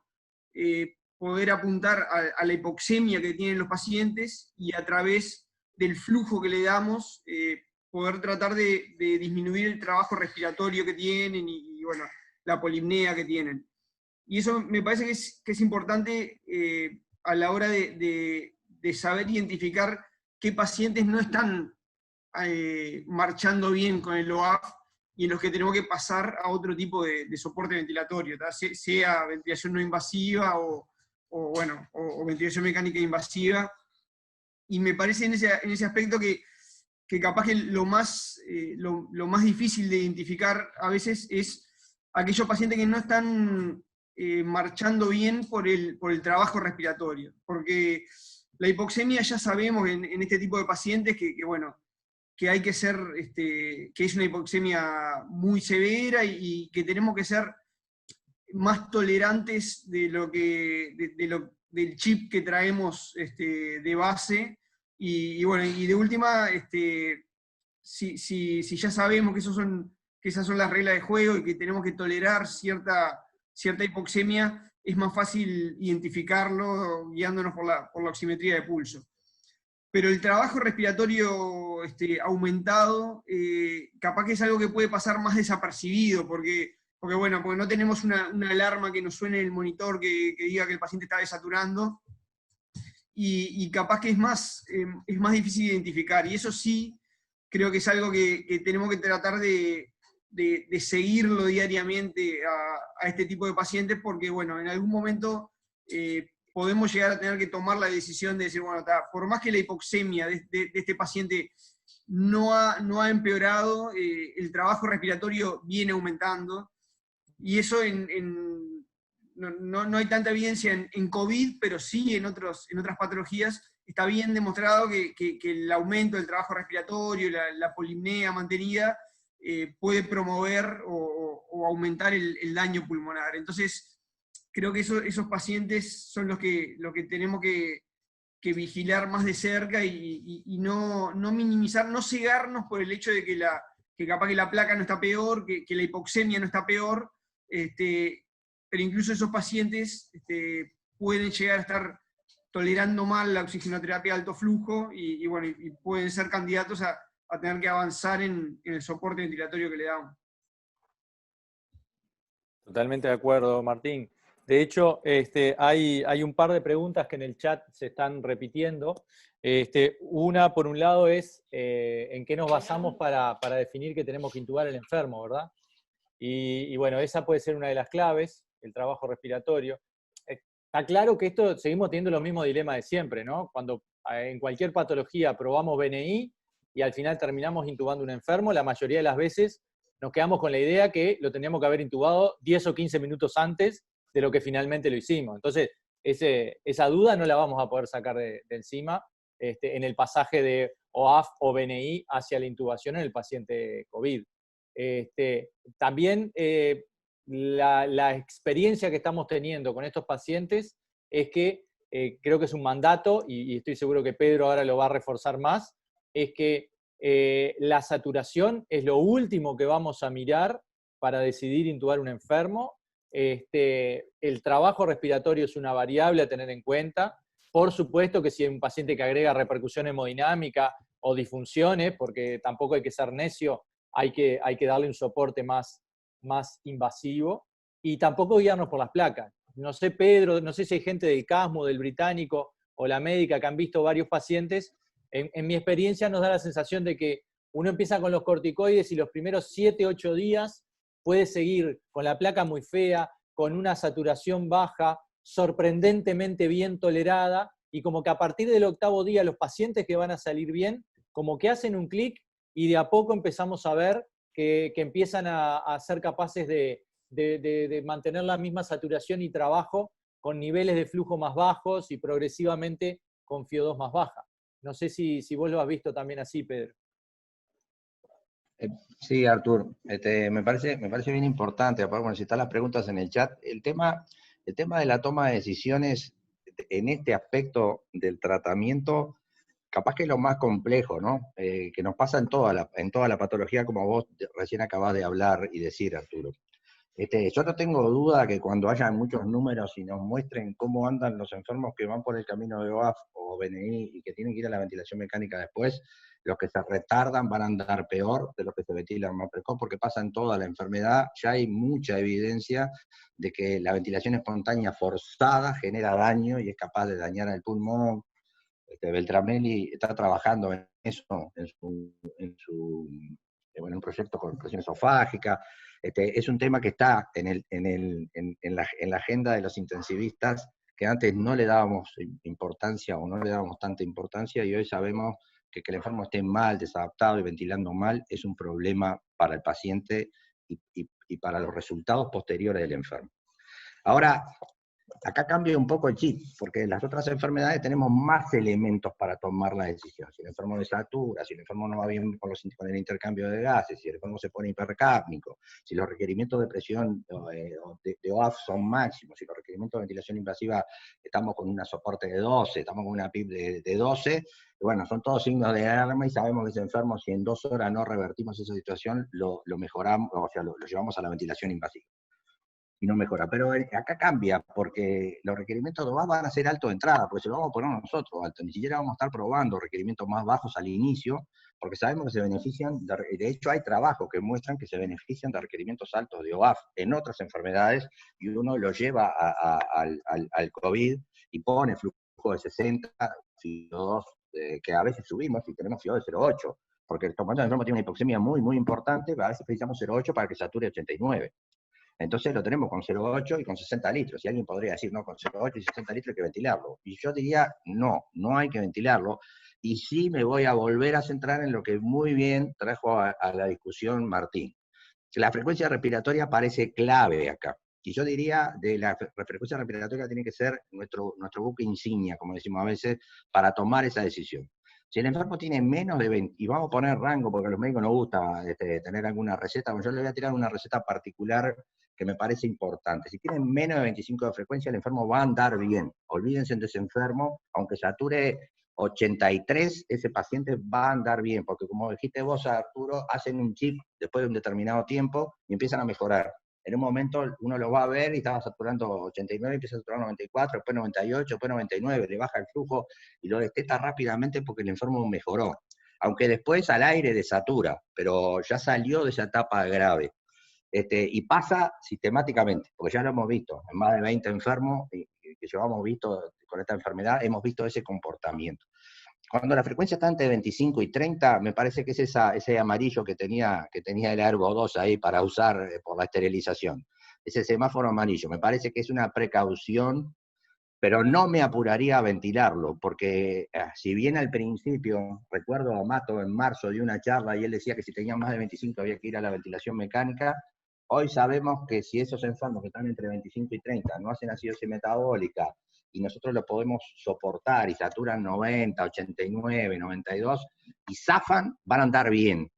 [SPEAKER 7] poder apuntar a la hipoxemia que tienen los pacientes y a través del flujo que le damos, poder tratar de disminuir el trabajo respiratorio que tienen y bueno, la polipnea que tienen. Y eso me parece que es importante a la hora de saber identificar qué pacientes no están marchando bien con el OAF y en los que tenemos que pasar a otro tipo de soporte ventilatorio, sea ventilación no invasiva o ventilación mecánica invasiva. Y me parece en ese aspecto que capaz que lo más difícil de identificar a veces es aquellos pacientes que no están marchando bien por el trabajo respiratorio. Porque la hipoxemia ya sabemos en este tipo de pacientes que hay que ser, que es una hipoxemia muy severa y que tenemos que ser más tolerantes del chip que traemos de base. Y de última, si ya sabemos que esas son las reglas de juego y que tenemos que tolerar cierta hipoxemia, es más fácil identificarlo guiándonos por la oximetría de pulso. Pero el trabajo respiratorio aumentado, capaz que es algo que puede pasar más desapercibido, porque no tenemos una alarma que nos suene en el monitor que diga que el paciente está desaturando, y capaz que es más difícil de identificar, y eso sí creo que es algo que tenemos que tratar de seguirlo diariamente a este tipo de pacientes, porque en algún momento podemos llegar a tener que tomar la decisión de decir, bueno, por más que la hipoxemia de este paciente no ha empeorado, el trabajo respiratorio viene aumentando, y eso no hay tanta evidencia en COVID, pero sí en otras patologías. Está bien demostrado que el aumento del trabajo respiratorio, la polipnea mantenida, puede promover o aumentar el daño pulmonar. Entonces, creo que esos pacientes son los que tenemos que vigilar más de cerca y no minimizar, no cegarnos por el hecho de que capaz que la placa no está peor, que la hipoxemia no está peor, pero incluso esos pacientes pueden llegar a estar tolerando mal la oxigenoterapia de alto flujo y pueden ser candidatos a tener que avanzar en el soporte ventilatorio que le damos.
[SPEAKER 1] Totalmente de acuerdo, Martín. De hecho, hay un par de preguntas que en el chat se están repitiendo. Una, por un lado, es en qué nos basamos para definir que tenemos que intubar al enfermo, ¿verdad? Y bueno, esa puede ser una de las claves, el trabajo respiratorio. Está claro que esto seguimos teniendo los mismos dilemas de siempre, ¿no? Cuando en cualquier patología probamos BNI y al final terminamos intubando a un enfermo, la mayoría de las veces nos quedamos con la idea que lo teníamos que haber intubado 10 o 15 minutos antes de lo que finalmente lo hicimos. Entonces, esa duda no la vamos a poder sacar de encima en el pasaje de OAF o BNI hacia la intubación en el paciente COVID. También la experiencia que estamos teniendo con estos pacientes es que creo que es un mandato, y estoy seguro que Pedro ahora lo va a reforzar más, es que la saturación es lo último que vamos a mirar para decidir intubar un enfermo. El trabajo respiratorio es una variable a tener en cuenta. Por supuesto que si hay un paciente que agrega repercusión hemodinámica o disfunciones, porque tampoco hay que ser necio, hay que darle un soporte más invasivo, y tampoco guiarnos por las placas. No sé, Pedro, no sé si hay gente del CASMO, del Británico o la médica que han visto varios pacientes. En mi experiencia nos da la sensación de que uno empieza con los corticoides y los primeros 7, 8 días puede seguir con la placa muy fea, con una saturación baja, sorprendentemente bien tolerada, y como que a partir del 8º día los pacientes que van a salir bien, como que hacen un clic y de a poco empezamos a ver que empiezan a ser capaces de mantener la misma saturación y trabajo con niveles de flujo más bajos y progresivamente con FIO2 más baja. No sé si vos lo has visto también así, Pedro.
[SPEAKER 2] Sí, Artur, me parece bien importante, aparte, bueno, si están las preguntas en el chat, el tema de la toma de decisiones en este aspecto del tratamiento, capaz que es lo más complejo, ¿no? Que nos pasa en toda la patología, como vos recién acabás de hablar y decir, Arturo. Yo no tengo duda que cuando haya muchos números y nos muestren cómo andan los enfermos que van por el camino de OAF o BNI y que tienen que ir a la ventilación mecánica después, los que se retardan van a andar peor de los que se ventilan más precoz, porque pasa en toda la enfermedad. Ya hay mucha evidencia de que la ventilación espontánea forzada genera daño y es capaz de dañar al pulmón. Beltramelli está trabajando en eso, en un proyecto con presión esofágica. Es un tema que está en la agenda de los intensivistas, que antes no le dábamos importancia o no le dábamos tanta importancia, y hoy sabemos que el enfermo esté mal, desadaptado y ventilando mal es un problema para el paciente y para los resultados posteriores del enfermo. Ahora, acá cambia un poco el chip, porque en las otras enfermedades tenemos más elementos para tomar la decisión. Si el enfermo desatura, si el enfermo no va bien con el intercambio de gases, si el enfermo se pone hipercápnico, si los requerimientos de presión de OAF son máximos, si los requerimientos de ventilación invasiva estamos con un soporte de 12, estamos con una PIB de 12, bueno, son todos signos de alarma y sabemos que ese enfermo, si en 2 horas no revertimos esa situación, lo mejoramos, o sea, lo llevamos a la ventilación invasiva. Y no mejora. Pero acá cambia, porque los requerimientos de OAF van a ser alto de entrada, porque se lo vamos a poner nosotros alto. Ni siquiera vamos a estar probando requerimientos más bajos al inicio, porque sabemos que se benefician, de hecho hay trabajos que muestran que se benefician de requerimientos altos de OAF en otras enfermedades, y uno lo lleva al COVID y pone flujo de 60, FIO2, que a veces subimos y tenemos FIO2 de 0,8, porque el enfermo tiene una hipoxemia muy, muy importante, a veces precisamos 0,8 para que sature 89. Entonces lo tenemos con 0,8 y con 60 litros. Y alguien podría decir, no, con 0,8 y 60 litros hay que ventilarlo. Y yo diría, no, no hay que ventilarlo. Y sí me voy a volver a centrar en lo que muy bien trajo a la discusión Martín. La frecuencia respiratoria parece clave acá. Y yo diría, de la frecuencia respiratoria tiene que ser nuestro buque insignia, como decimos a veces, para tomar esa decisión. Si el enfermo tiene menos de 20, y vamos a poner rango, porque a los médicos nos gusta tener alguna receta, yo le voy a tirar una receta particular que me parece importante. Si tienen menos de 25 de frecuencia, el enfermo va a andar bien. Olvídense de ese enfermo, aunque sature 83, ese paciente va a andar bien, porque como dijiste vos, Arturo, hacen un chip después de un determinado tiempo y empiezan a mejorar. En un momento uno lo va a ver y estaba saturando 89, empieza a saturar 94, después 98, después 99, le baja el flujo y lo detecta rápidamente porque el enfermo mejoró. Aunque después al aire desatura, pero ya salió de esa etapa grave. Y pasa sistemáticamente, porque ya lo hemos visto, en más de 20 enfermos que llevamos visto con esta enfermedad, hemos visto ese comportamiento. Cuando la frecuencia está entre 25 y 30, me parece que es ese amarillo que tenía el Ergo 2 ahí para usar por la esterilización. Ese semáforo amarillo, me parece que es una precaución, pero no me apuraría a ventilarlo, porque si bien al principio, recuerdo a Mato en marzo de una charla y él decía que si tenía más de 25 había que ir a la ventilación mecánica, hoy sabemos que si esos enfermos que están entre 25 y 30 no hacen acidosis metabólica y nosotros lo podemos soportar y saturan 90, 89, 92 y zafan, van a andar bien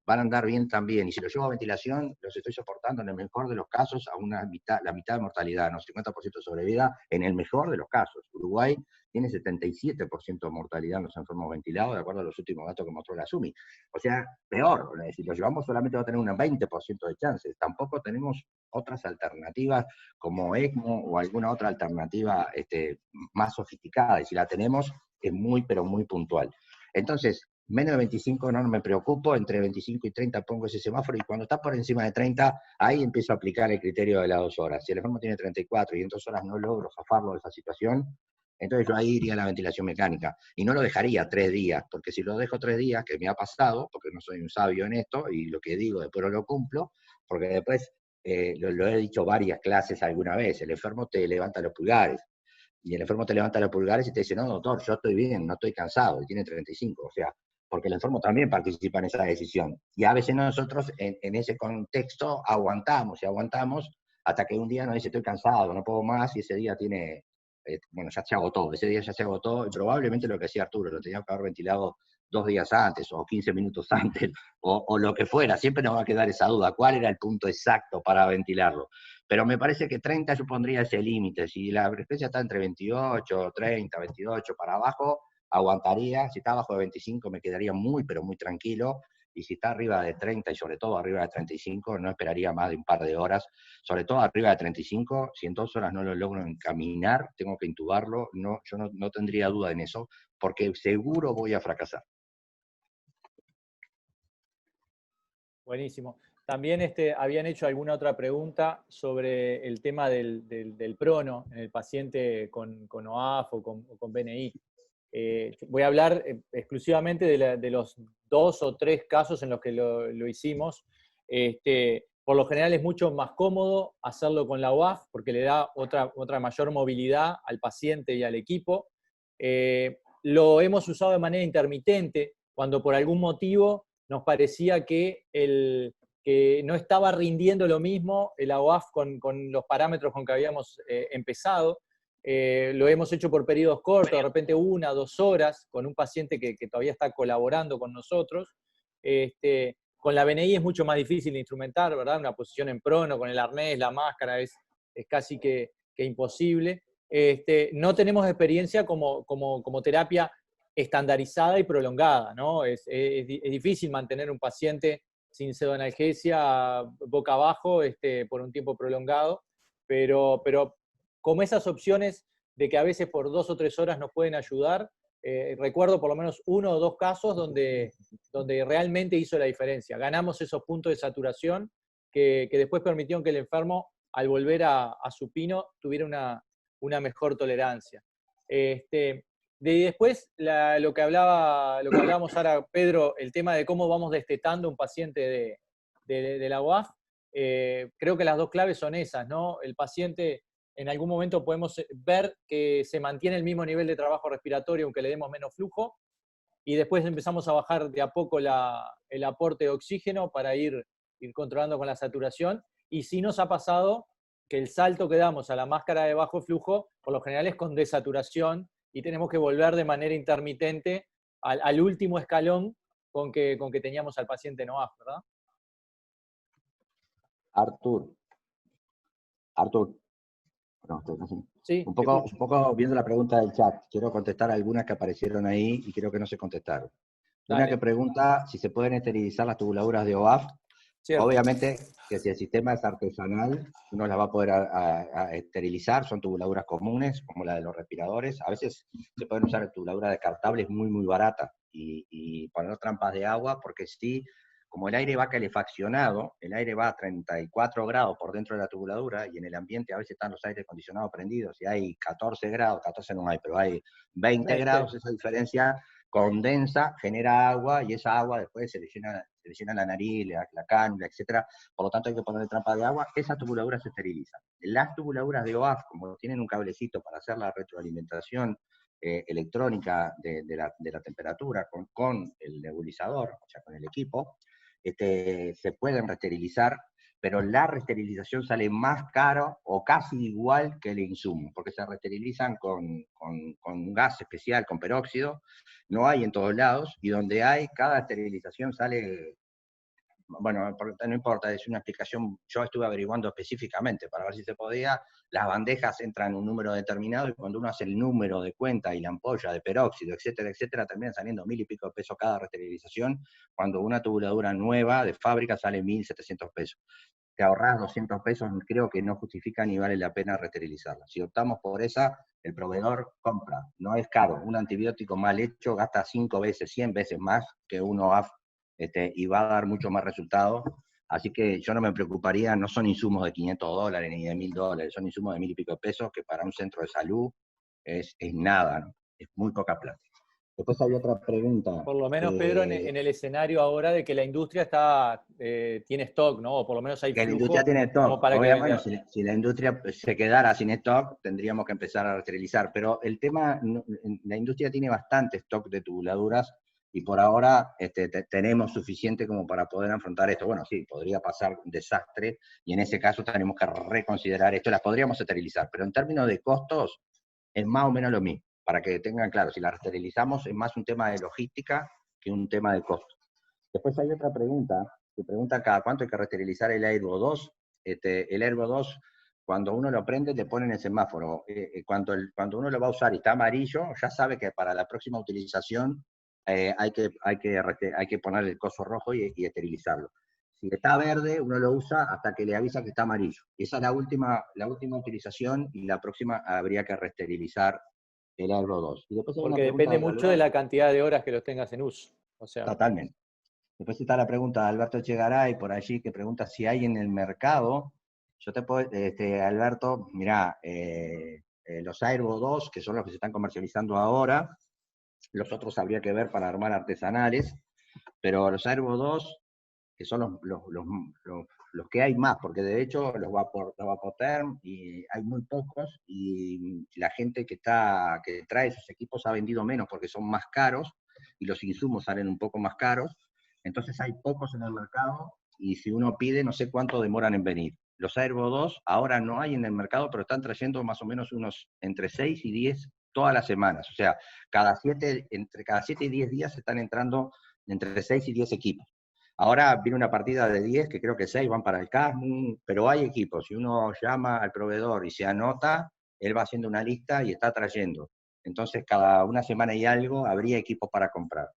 [SPEAKER 2] también. Y si los llevo a ventilación, los estoy soportando en el mejor de los casos a la mitad de mortalidad, no 50% de sobrevida, en el mejor de los casos. Uruguay tiene 77% de mortalidad en los enfermos ventilados, de acuerdo a los últimos datos que mostró la SUMI. O sea, peor, si lo llevamos solamente va a tener un 20% de chances. Tampoco tenemos otras alternativas como ECMO o alguna otra alternativa más sofisticada, y si la tenemos es muy, pero muy puntual. Entonces, menos de 25 no me preocupo, entre 25 y 30 pongo ese semáforo, y cuando está por encima de 30, ahí empiezo a aplicar el criterio de las 2 horas. Si el enfermo tiene 34 y en 2 horas no logro zafarlo de esa situación, entonces yo ahí iría a la ventilación mecánica. Y no lo dejaría 3 días, porque si lo dejo 3 días, que me ha pasado, porque no soy un sabio en esto, y lo que digo después no lo cumplo, porque después, lo he dicho varias clases alguna vez, el enfermo te levanta los pulgares, y el enfermo te levanta los pulgares y te dice, no, doctor, yo estoy bien, no estoy cansado, y tiene 35, o sea, porque el enfermo también participa en esa decisión. Y a veces nosotros en ese contexto aguantamos y aguantamos hasta que un día nos dice, estoy cansado, no puedo más, y ese día tiene, bueno, ya se agotó, ese día ya se agotó, y probablemente lo que decía Arturo, lo tenía que haber ventilado 2 días antes, o 15 minutos antes, o lo que fuera, siempre nos va a quedar esa duda, ¿cuál era el punto exacto para ventilarlo? Pero me parece que 30 yo pondría ese límite, si la frecuencia está entre 28, 30, 28 para abajo, aguantaría, si está abajo de 25 me quedaría muy, pero muy tranquilo, y si está arriba de 30 y sobre todo arriba de 35, no esperaría más de un par de horas, sobre todo arriba de 35, si en 2 horas no lo logro encaminar, tengo que intubarlo, no, yo no tendría duda en eso, porque seguro voy a fracasar.
[SPEAKER 1] Buenísimo. También habían hecho alguna otra pregunta sobre el tema del prono en el paciente con OAF o con BNI. Voy a hablar exclusivamente de los 2 o 3 casos en los que lo hicimos. Por lo general es mucho más cómodo hacerlo con la UAF porque le da otra mayor movilidad al paciente y al equipo. Lo hemos usado de manera intermitente cuando por algún motivo nos parecía que no estaba rindiendo lo mismo el AOAF con los parámetros con que habíamos empezado. Lo hemos hecho por periodos cortos, de repente 1 o 2 horas, con un paciente que todavía está colaborando con nosotros. Con la BNI es mucho más difícil de instrumentar, ¿verdad? Una posición en prono, con el arnés, la máscara, es casi que imposible. No tenemos experiencia como terapia estandarizada y prolongada, ¿no? Es difícil mantener un paciente sin pseudoanalgesia boca abajo por un tiempo prolongado, pero como esas opciones de que a veces por 2 o 3 horas nos pueden ayudar, recuerdo por lo menos 1 o 2 casos donde realmente hizo la diferencia. Ganamos esos puntos de saturación que después permitieron que el enfermo, al volver a supino, tuviera una mejor tolerancia. Después, lo que hablábamos ahora, Pedro, el tema de cómo vamos destetando un paciente de la UAF. creo que las dos claves son esas, ¿no? El paciente, en algún momento podemos ver que se mantiene el mismo nivel de trabajo respiratorio aunque le demos menos flujo, y después empezamos a bajar de a poco el aporte de oxígeno para ir controlando con la saturación. Y sí nos ha pasado que el salto que damos a la máscara de bajo flujo, por lo general es con desaturación, y tenemos que volver de manera intermitente al último escalón con que teníamos al paciente NOAF, ¿verdad?
[SPEAKER 2] Artur, no, estoy casi.
[SPEAKER 1] Sí,
[SPEAKER 2] Un poco viendo la pregunta del chat, quiero contestar algunas que aparecieron ahí y creo que no se contestaron. Una
[SPEAKER 1] dale.
[SPEAKER 2] que pregunta si se pueden esterilizar las tubuladuras de OAF.
[SPEAKER 1] Cierto.
[SPEAKER 2] Obviamente que si el sistema es artesanal, uno las va a poder a esterilizar, son tubuladuras comunes, como la de los respiradores. A veces se pueden usar tubuladuras descartables muy, muy baratas y poner trampas de agua, porque sí, como el aire va calefaccionado, el aire va a 34 grados por dentro de la tubuladura y en el ambiente a veces están los aires acondicionados prendidos y hay 14 grados, 14 no hay, pero hay 20 grados, esa diferencia condensa, genera agua y esa agua después se le llena la nariz, la cánula, etc. Por lo tanto hay que ponerle trampa de agua, esas tubuladuras se esterilizan. Las tubuladuras de OAF, como tienen un cablecito para hacer la retroalimentación electrónica de la temperatura con el nebulizador, o sea, con el equipo, se pueden resterilizar, pero la resterilización sale más caro o casi igual que el insumo, porque se resterilizan con un gas especial, con peróxido, no hay en todos lados, y donde hay, cada esterilización sale, bueno, no importa, es una explicación, yo estuve averiguando específicamente para ver si se podía, las bandejas entran en un número determinado, y cuando uno hace el número de cuenta y la ampolla de peróxido, etcétera, etcétera, terminan saliendo 1000 y pico de pesos cada resterilización, cuando una tubuladura nueva de fábrica sale 1700 pesos. Te ahorras 200 pesos, creo que no justifica ni vale la pena resterilizarla. Si optamos por esa, el proveedor compra, no es caro. Un antibiótico mal hecho gasta 5 veces, 100 veces más que un OAF, y va a dar mucho más resultado. Así que yo no me preocuparía, no son insumos de $500 ni de $1000, son insumos de 1000 y pico de pesos que para un centro de salud es nada, ¿no? Es muy poca plata. Después hay otra pregunta.
[SPEAKER 1] Por lo menos, Pedro, en el escenario ahora de que la industria tiene stock, ¿no? O por lo menos hay
[SPEAKER 2] Que la
[SPEAKER 1] flujo
[SPEAKER 2] industria tiene
[SPEAKER 1] como
[SPEAKER 2] stock.
[SPEAKER 1] para que
[SPEAKER 2] Obviamente,
[SPEAKER 1] vender.
[SPEAKER 2] si la industria se quedara sin stock, tendríamos que empezar a esterilizar. Pero el tema, la industria tiene bastante stock de tubuladuras y por ahora tenemos suficiente como para poder afrontar esto. Bueno, sí, podría pasar un desastre y en ese caso tenemos que reconsiderar esto. Las podríamos esterilizar, pero en términos de costos es más o menos lo mismo. Para que tengan claro, si las esterilizamos es más un tema de logística que un tema de costo. Después hay otra pregunta, que pregunta cada cuánto hay que resterilizar el Airvo 2. El Airvo 2, cuando uno lo prende, le ponen el semáforo. Cuando uno lo va a usar y está amarillo, ya sabe que para la próxima utilización hay que poner el coso rojo y esterilizarlo. Si está verde, uno lo usa hasta que le avisa que está amarillo. Esa es la última utilización y la próxima habría que resterilizar el Airvo 2. Y después hay una
[SPEAKER 1] Porque
[SPEAKER 2] pregunta
[SPEAKER 1] depende
[SPEAKER 2] de
[SPEAKER 1] mucho de
[SPEAKER 2] Alberto.
[SPEAKER 1] la cantidad de horas que los tengas en uso. O sea,
[SPEAKER 2] Totalmente. Después está la pregunta de Alberto Echegaray por allí, que pregunta si hay en el mercado. Yo te puedo, Alberto, mirá, los Airvo 2, que son los que se están comercializando ahora, los otros habría que ver para armar artesanales, pero los Airvo 2, que son los que hay más, porque de hecho los Vapotherm y hay muy pocos, y la gente que trae esos equipos ha vendido menos porque son más caros, y los insumos salen un poco más caros, entonces hay pocos en el mercado, y si uno pide, no sé cuánto demoran en venir. Los Airvo 2 ahora no hay en el mercado, pero están trayendo más o menos unos entre 6 y 10 todas las semanas. O sea, entre cada 7 y 10 días están entrando entre 6 y 10 equipos. Ahora viene una partida de 10, que creo que 6 van para el CASMU, pero hay equipos. Si uno llama al proveedor y se anota, él va haciendo una lista y está trayendo. Entonces, cada una semana y algo habría equipos para comprar.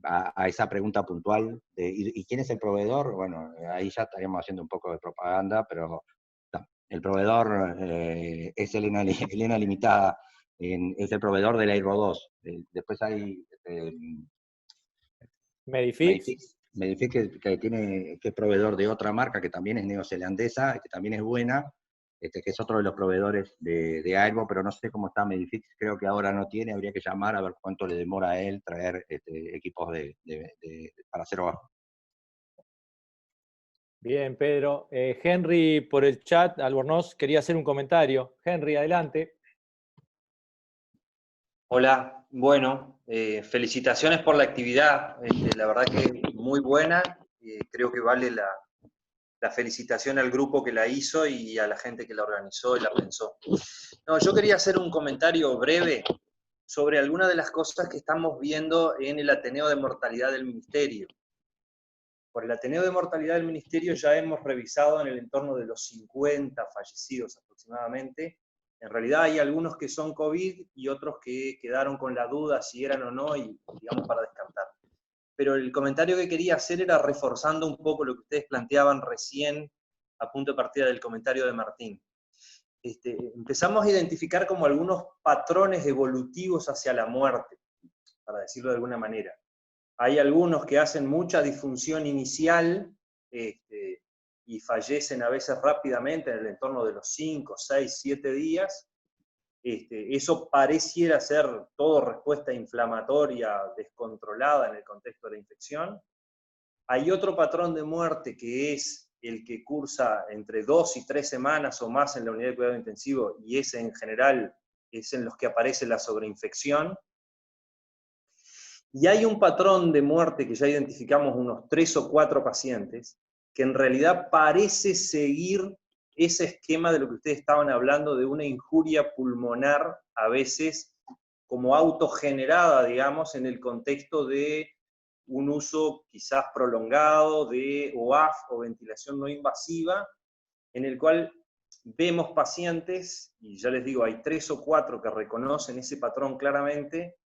[SPEAKER 2] A esa pregunta puntual ¿y quién es el proveedor? Bueno, ahí ya estaríamos haciendo un poco de propaganda, pero no, el proveedor es Elena Limitada, es el proveedor del Airvo 2. Después hay
[SPEAKER 1] Medifix.
[SPEAKER 2] Medifix que es proveedor de otra marca que también es neozelandesa, que también es buena, que es otro de los proveedores de Airvo, pero no sé cómo está Medifix, creo que ahora no tiene, habría que llamar a ver cuánto le demora a él traer equipos para hacer OAF.
[SPEAKER 1] Bien, Pedro. Henry, por el chat, Albornoz, quería hacer un comentario. Henry, adelante.
[SPEAKER 8] Hola, bueno, felicitaciones por la actividad, la verdad que muy buena, creo que vale la felicitación al grupo que la hizo y a la gente que la organizó y la pensó. No, yo quería hacer un comentario breve sobre algunas de las cosas que estamos viendo en el Ateneo de Mortalidad del Ministerio. Por el Ateneo de Mortalidad del Ministerio ya hemos revisado en el entorno de los 50 fallecidos aproximadamente. En realidad hay algunos que son COVID y otros que quedaron con la duda si eran o no, y digamos para descartar. Pero el comentario que quería hacer era reforzando un poco lo que ustedes planteaban recién a punto de partida del comentario de Martín. Empezamos a identificar como algunos patrones evolutivos hacia la muerte, para decirlo de alguna manera. Hay algunos que hacen mucha disfunción inicial y fallecen a veces rápidamente en el entorno de los 5, 6, 7 días. Eso pareciera ser todo respuesta inflamatoria descontrolada en el contexto de la infección. Hay otro patrón de muerte que es el que cursa entre 2 y 3 semanas o más en la unidad de cuidado intensivo, y ese en general es en los que aparece la sobreinfección. Y hay un patrón de muerte que ya identificamos unos 3 o 4 pacientes, que en realidad parece seguir ese esquema de lo que ustedes estaban hablando, de una injuria pulmonar, a veces como autogenerada, digamos, en el contexto de un uso quizás prolongado de OAF o ventilación no invasiva, en el cual vemos pacientes, y ya les digo, hay 3 o 4 que reconocen ese patrón claramente,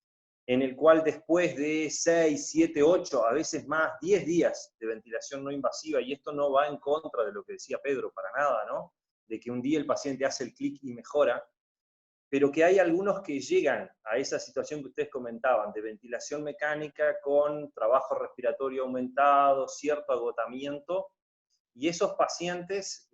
[SPEAKER 8] en el cual después de 6, 7, 8, a veces más, 10 días de ventilación no invasiva, y esto no va en contra de lo que decía Pedro, para nada, ¿no? De que un día el paciente hace el clic y mejora, pero que hay algunos que llegan a esa situación que ustedes comentaban, de ventilación mecánica con trabajo respiratorio aumentado, cierto agotamiento, y esos pacientes,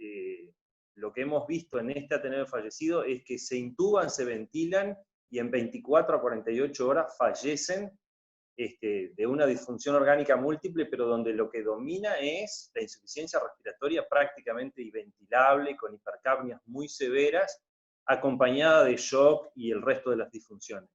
[SPEAKER 8] lo que hemos visto en este Ateneo fallecido es que se intuban, se ventilan, y en 24 a 48 horas fallecen de una disfunción orgánica múltiple, pero donde lo que domina es la insuficiencia respiratoria prácticamente inventilable, con hipercapnias muy severas, acompañada de shock y el resto de las disfunciones.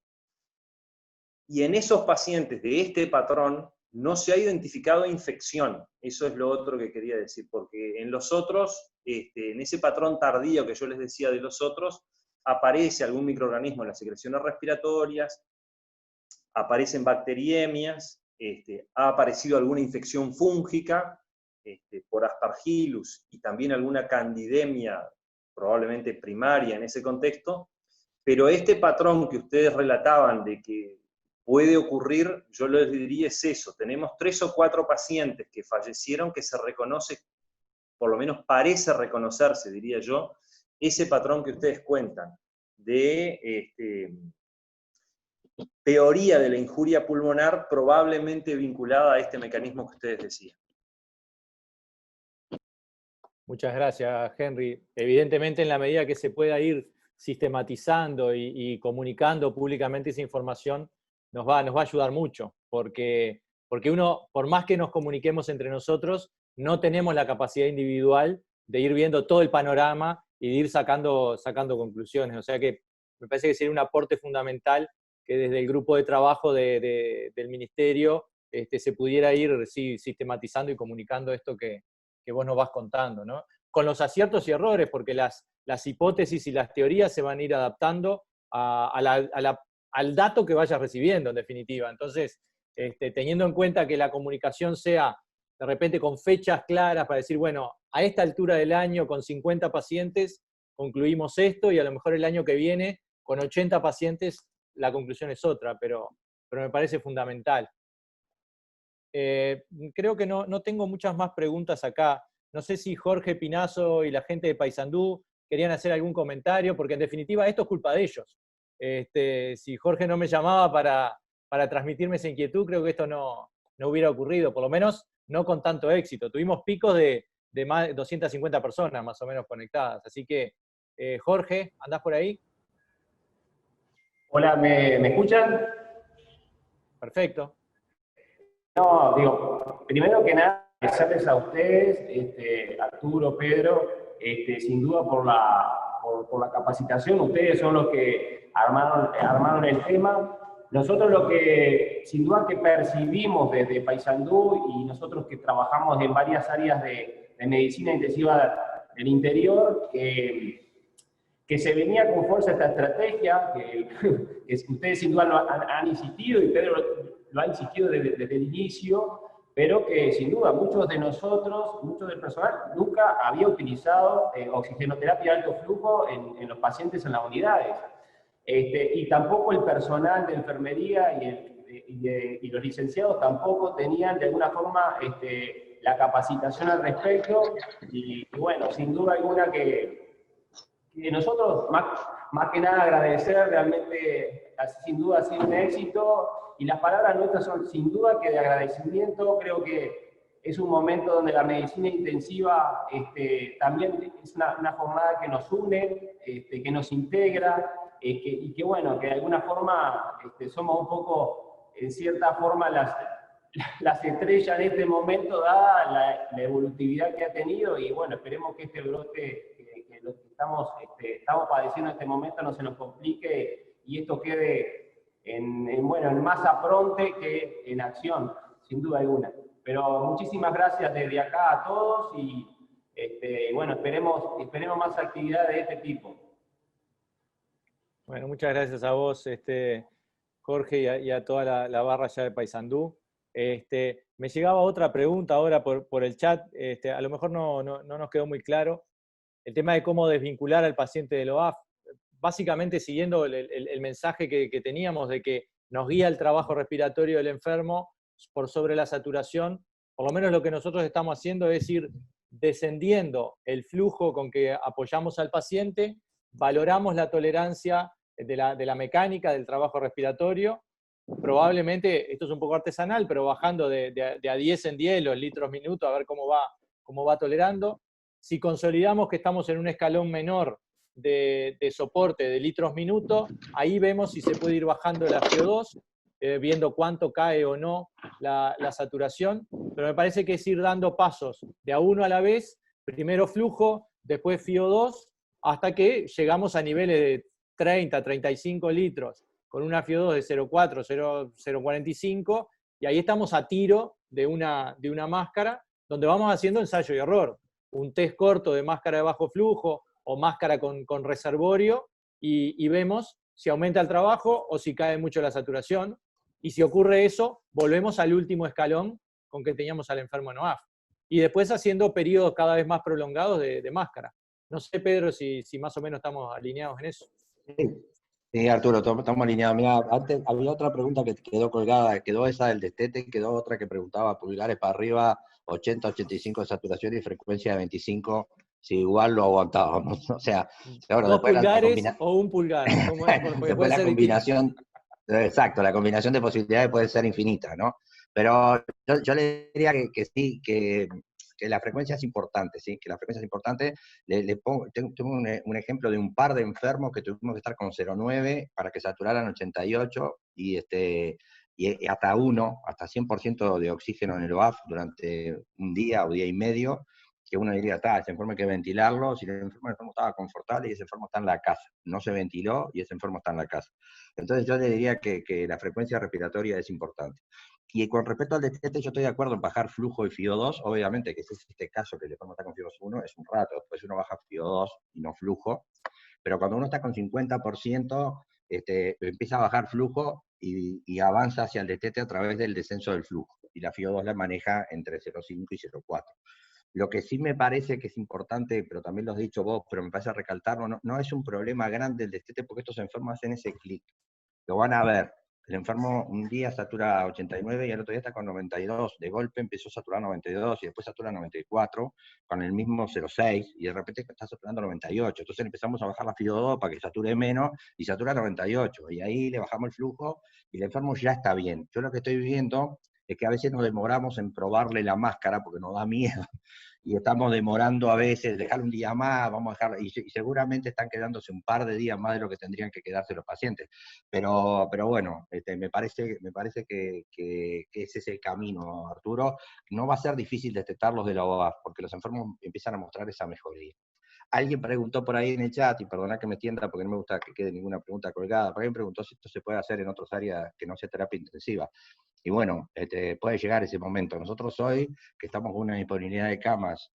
[SPEAKER 8] Y en esos pacientes de este patrón no se ha identificado infección, eso es lo otro que quería decir, porque en los otros, en ese patrón tardío que yo les decía de los otros, aparece algún microorganismo en las secreciones respiratorias, aparecen bacteriemias, ha aparecido alguna infección fúngica por Aspergillus y también alguna candidemia, probablemente primaria en ese contexto, pero este patrón que ustedes relataban de que puede ocurrir, yo les diría es eso, tenemos 3 o 4 pacientes que fallecieron que se reconoce, por lo menos parece reconocerse, diría yo, ese patrón que ustedes cuentan, de teoría de la injuria pulmonar probablemente vinculada a este mecanismo que ustedes decían.
[SPEAKER 1] Muchas gracias, Henry. Evidentemente, en la medida que se pueda ir sistematizando y comunicando públicamente esa información, nos va a ayudar mucho, porque uno, por más que nos comuniquemos entre nosotros, no tenemos la capacidad individual de ir viendo todo el panorama y de ir sacando conclusiones. O sea que me parece que sería un aporte fundamental que desde el grupo de trabajo del Ministerio se pudiera ir sistematizando y comunicando esto que vos nos vas contando, ¿no? Con los aciertos y errores, porque las hipótesis y las teorías se van a ir adaptando al dato que vayas recibiendo, en definitiva. Entonces, teniendo en cuenta que la comunicación sea de repente con fechas claras para decir, bueno, a esta altura del año, con 50 pacientes, concluimos esto, y a lo mejor el año que viene, con 80 pacientes, la conclusión es otra, pero me parece fundamental. Creo que no tengo muchas más preguntas acá. No sé si Jorge Pinazo y la gente de Paysandú querían hacer algún comentario, porque en definitiva esto es culpa de ellos. Si Jorge no me llamaba para transmitirme esa inquietud, creo que esto no hubiera ocurrido, por lo menos no con tanto éxito. Tuvimos picos de más de 250 personas más o menos conectadas. Así que, Jorge, ¿andás por ahí?
[SPEAKER 9] Hola, ¿me escuchan?
[SPEAKER 1] Perfecto.
[SPEAKER 9] No, digo, primero que nada, agradecerles a ustedes, Arturo, Pedro, sin duda por la capacitación. Ustedes son los que armaron el tema. Nosotros lo que, sin duda, que percibimos desde Paysandú, y nosotros que trabajamos en varias áreas de medicina intensiva del interior, que se venía con fuerza esta estrategia, que ustedes sin duda han insistido, y Pedro lo ha insistido desde el inicio, pero que sin duda muchos de nosotros, muchos del personal, nunca había utilizado oxigenoterapia de alto flujo en los pacientes en las unidades. Y tampoco el personal de enfermería y los licenciados tampoco tenían de alguna forma la capacitación al respecto, y bueno, sin duda alguna que nosotros, más que nada, agradecer, realmente, sin duda ha sido un éxito, y las palabras nuestras son sin duda que de agradecimiento. Creo que es un momento donde la medicina intensiva también es una jornada que nos une, que nos integra, y que bueno, que de alguna forma somos un poco, en cierta forma, las estrellas de este momento, dada la evolutividad que ha tenido, y bueno, esperemos que este brote, que lo que estamos padeciendo en este momento, no se nos complique, y esto quede en más apronte que en acción, sin duda alguna. Pero muchísimas gracias desde acá a todos, y bueno, esperemos más actividades de este tipo.
[SPEAKER 1] Bueno, muchas gracias a vos, Jorge, y a toda la barra ya de Paysandú. Me llegaba otra pregunta ahora por el chat, a lo mejor no nos quedó muy claro, el tema de cómo desvincular al paciente del OAF, básicamente siguiendo el mensaje que teníamos de que nos guía el trabajo respiratorio del enfermo por sobre la saturación. Por lo menos lo que nosotros estamos haciendo es ir descendiendo el flujo con que apoyamos al paciente, valoramos la tolerancia de la mecánica del trabajo respiratorio. Probablemente, esto es un poco artesanal, pero bajando de a 10 en 10 los litros minuto, a ver cómo va tolerando. Si consolidamos que estamos en un escalón menor de soporte de litros minuto, ahí vemos si se puede ir bajando la FiO2, viendo cuánto cae o no la saturación, pero me parece que es ir dando pasos de a uno a la vez, primero flujo, después FiO2, hasta que llegamos a niveles de 30, 35 litros, con una FiO2 de 0,4, 0,45, y ahí estamos a tiro de una máscara, donde vamos haciendo ensayo y error. Un test corto de máscara de bajo flujo, o máscara con reservorio, y vemos si aumenta el trabajo o si cae mucho la saturación, y si ocurre eso, volvemos al último escalón con que teníamos al enfermo en OAF. Y después haciendo periodos cada vez más prolongados de máscara. No sé, Pedro, si más o menos estamos alineados en eso.
[SPEAKER 2] Sí, Arturo, estamos alineados. Mira, antes había otra pregunta que quedó colgada, quedó esa del destete, quedó otra que preguntaba, pulgares para arriba, 80, 85 de saturación y frecuencia de 25, si igual lo aguantábamos. O sea, bueno,
[SPEAKER 1] ¿Dos pulgares o un pulgar?
[SPEAKER 2] Después la combinación, exacto, la combinación de posibilidades puede ser infinita, ¿no? Pero yo le diría que sí, que la frecuencia es importante, ¿sí? Que la frecuencia es importante. Tengo un ejemplo de un par de enfermos que tuvimos que estar con 0,9 para que saturaran 88 y hasta 100% de oxígeno en el OAF durante un día o día y medio, que uno diría, ese enfermo hay que ventilarlo, si el enfermo estaba confortable y ese enfermo está en la casa, no se ventiló y ese enfermo está en la casa. Entonces yo le diría que la frecuencia respiratoria es importante. Y con respecto al destete, yo estoy de acuerdo en bajar flujo y FiO2, obviamente que si es este caso que el enfermo está con FiO2 1, es un rato, después uno baja FiO2 y no flujo, pero cuando uno está con 50%, empieza a bajar flujo y avanza hacia el destete a través del descenso del flujo, y la FiO2 la maneja entre 0,5 y 0,4. Lo que sí me parece que es importante, pero también lo has dicho vos, pero me parece recalcarlo, no es un problema grande el destete porque estos enfermos hacen ese clic. Lo van a ver. El enfermo un día satura 89 y el otro día está con 92. De golpe empezó a saturar 92 y después satura 94 con el mismo 0,6 y de repente está saturando 98. Entonces empezamos a bajar la FiO2 para que sature menos y satura 98. Y ahí le bajamos el flujo y el enfermo ya está bien. Yo lo que estoy viendo es que a veces nos demoramos en probarle la máscara porque nos da miedo. y estamos demorando a veces, dejar un día más, vamos a dejar, y seguramente están quedándose un par de días más de lo que tendrían que quedarse los pacientes. Pero bueno, me parece que ese es el camino, Arturo. No va a ser difícil detectarlos de la OAF, porque los enfermos empiezan a mostrar esa mejoría. Alguien preguntó por ahí en el chat, y perdona que me tienda porque no me gusta que quede ninguna pregunta colgada, pero alguien preguntó si esto se puede hacer en otras áreas que no sea terapia intensiva. Y bueno, puede llegar ese momento. Nosotros hoy, que estamos con una disponibilidad de camas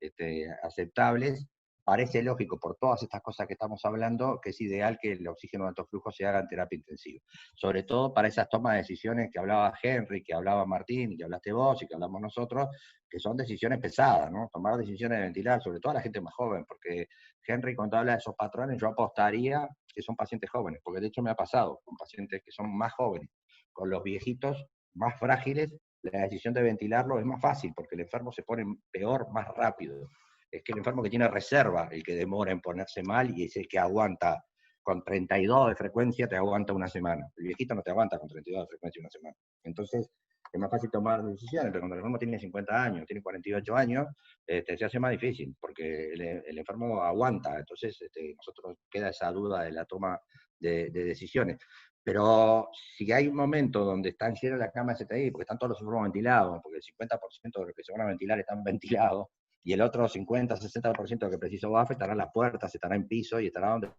[SPEAKER 2] aceptables, parece lógico, por todas estas cosas que estamos hablando, que es ideal que el oxígeno de alto flujo se haga en terapia intensiva. Sobre todo para esas tomas de decisiones que hablaba Henry, que hablaba Martín, que hablaste vos y que hablamos nosotros, que son decisiones pesadas, ¿no? Tomar decisiones de ventilar, sobre todo a la gente más joven, porque Henry, cuando habla de esos patrones, yo apostaría que son pacientes jóvenes, porque de hecho me ha pasado con pacientes que son más jóvenes. Con los viejitos más frágiles, la decisión de ventilarlo es más fácil, porque el enfermo se pone peor más rápido. Es que el enfermo que tiene reserva, el que demora en ponerse mal, y es el que aguanta con 32 de frecuencia, te aguanta una semana. El viejito no te aguanta con 32 de frecuencia una semana. Entonces, es más fácil tomar decisiones, pero cuando el enfermo tiene 50 años, tiene 48 años, se hace más difícil, porque el enfermo aguanta. Entonces, nosotros queda esa duda de la toma de decisiones. Pero si hay un momento donde están llenas las camas de CTI, porque están todos los enfermos ventilados, porque el 50% de los que se van a ventilar están ventilados, y el otro 50-60% de lo que precisa OAF estará en las puertas, estará en piso, y estará donde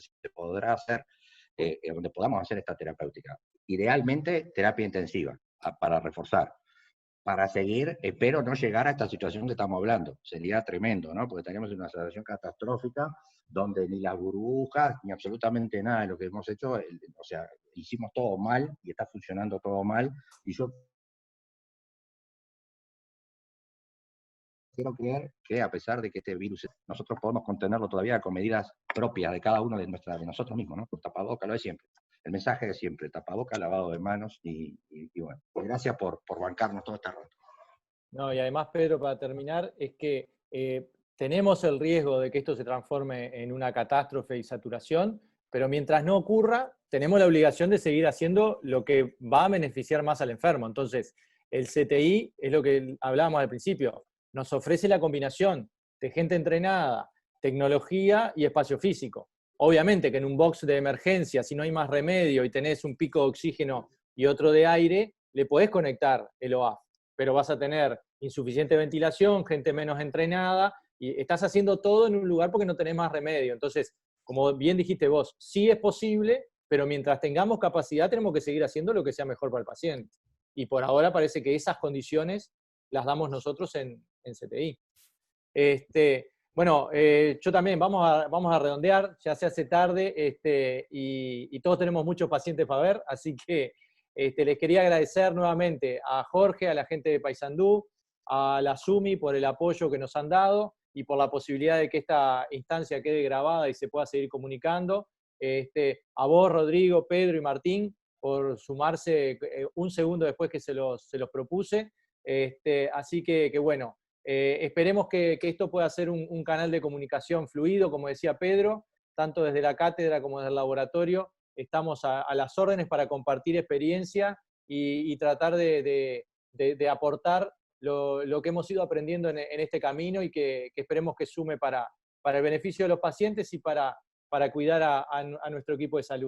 [SPEAKER 2] se podrá hacer, donde podamos hacer esta terapéutica. Idealmente, terapia intensiva, para reforzar. Para seguir, espero no llegar a esta situación que estamos hablando. Sería tremendo, ¿no? Porque estaríamos en una situación catastrófica donde ni las burbujas, ni absolutamente nada de lo que hemos hecho, o sea, hicimos todo mal y está funcionando todo mal. Y yo quiero creer que a pesar de que este virus, nosotros podemos contenerlo todavía con medidas propias de cada uno de nosotros mismos, ¿no? Tapaboca, lo de siempre. El mensaje de siempre, tapaboca, lavado de manos, y bueno, pues gracias por bancarnos todo este rato.
[SPEAKER 1] No, y además, Pedro, para terminar, es que tenemos el riesgo de que esto se transforme en una catástrofe y saturación, pero mientras no ocurra, tenemos la obligación de seguir haciendo lo que va a beneficiar más al enfermo. Entonces, el CTI es lo que hablábamos al principio, nos ofrece la combinación de gente entrenada, tecnología y espacio físico. Obviamente que en un box de emergencia, si no hay más remedio y tenés un pico de oxígeno y otro de aire, le podés conectar el OAF, pero vas a tener insuficiente ventilación, gente menos entrenada, y estás haciendo todo en un lugar porque no tenés más remedio. Entonces, como bien dijiste vos, sí es posible, pero mientras tengamos capacidad tenemos que seguir haciendo lo que sea mejor para el paciente. Y por ahora parece que esas condiciones las damos nosotros en CTI. Bueno, yo también, vamos a redondear, ya se hace tarde, y todos tenemos muchos pacientes para ver, así que les quería agradecer nuevamente a Jorge, a la gente de Paysandú, a la SUMI por el apoyo que nos han dado y por la posibilidad de que esta instancia quede grabada y se pueda seguir comunicando. A vos, Rodrigo, Pedro y Martín, por sumarse un segundo después que se los propuse. Así que bueno, esperemos que esto pueda ser un canal de comunicación fluido, como decía Pedro, tanto desde la cátedra como desde el laboratorio. Estamos a las órdenes para compartir experiencia y tratar de aportar lo que hemos ido aprendiendo en este camino y que esperemos que sume para el beneficio de los pacientes y para cuidar a nuestro equipo de salud.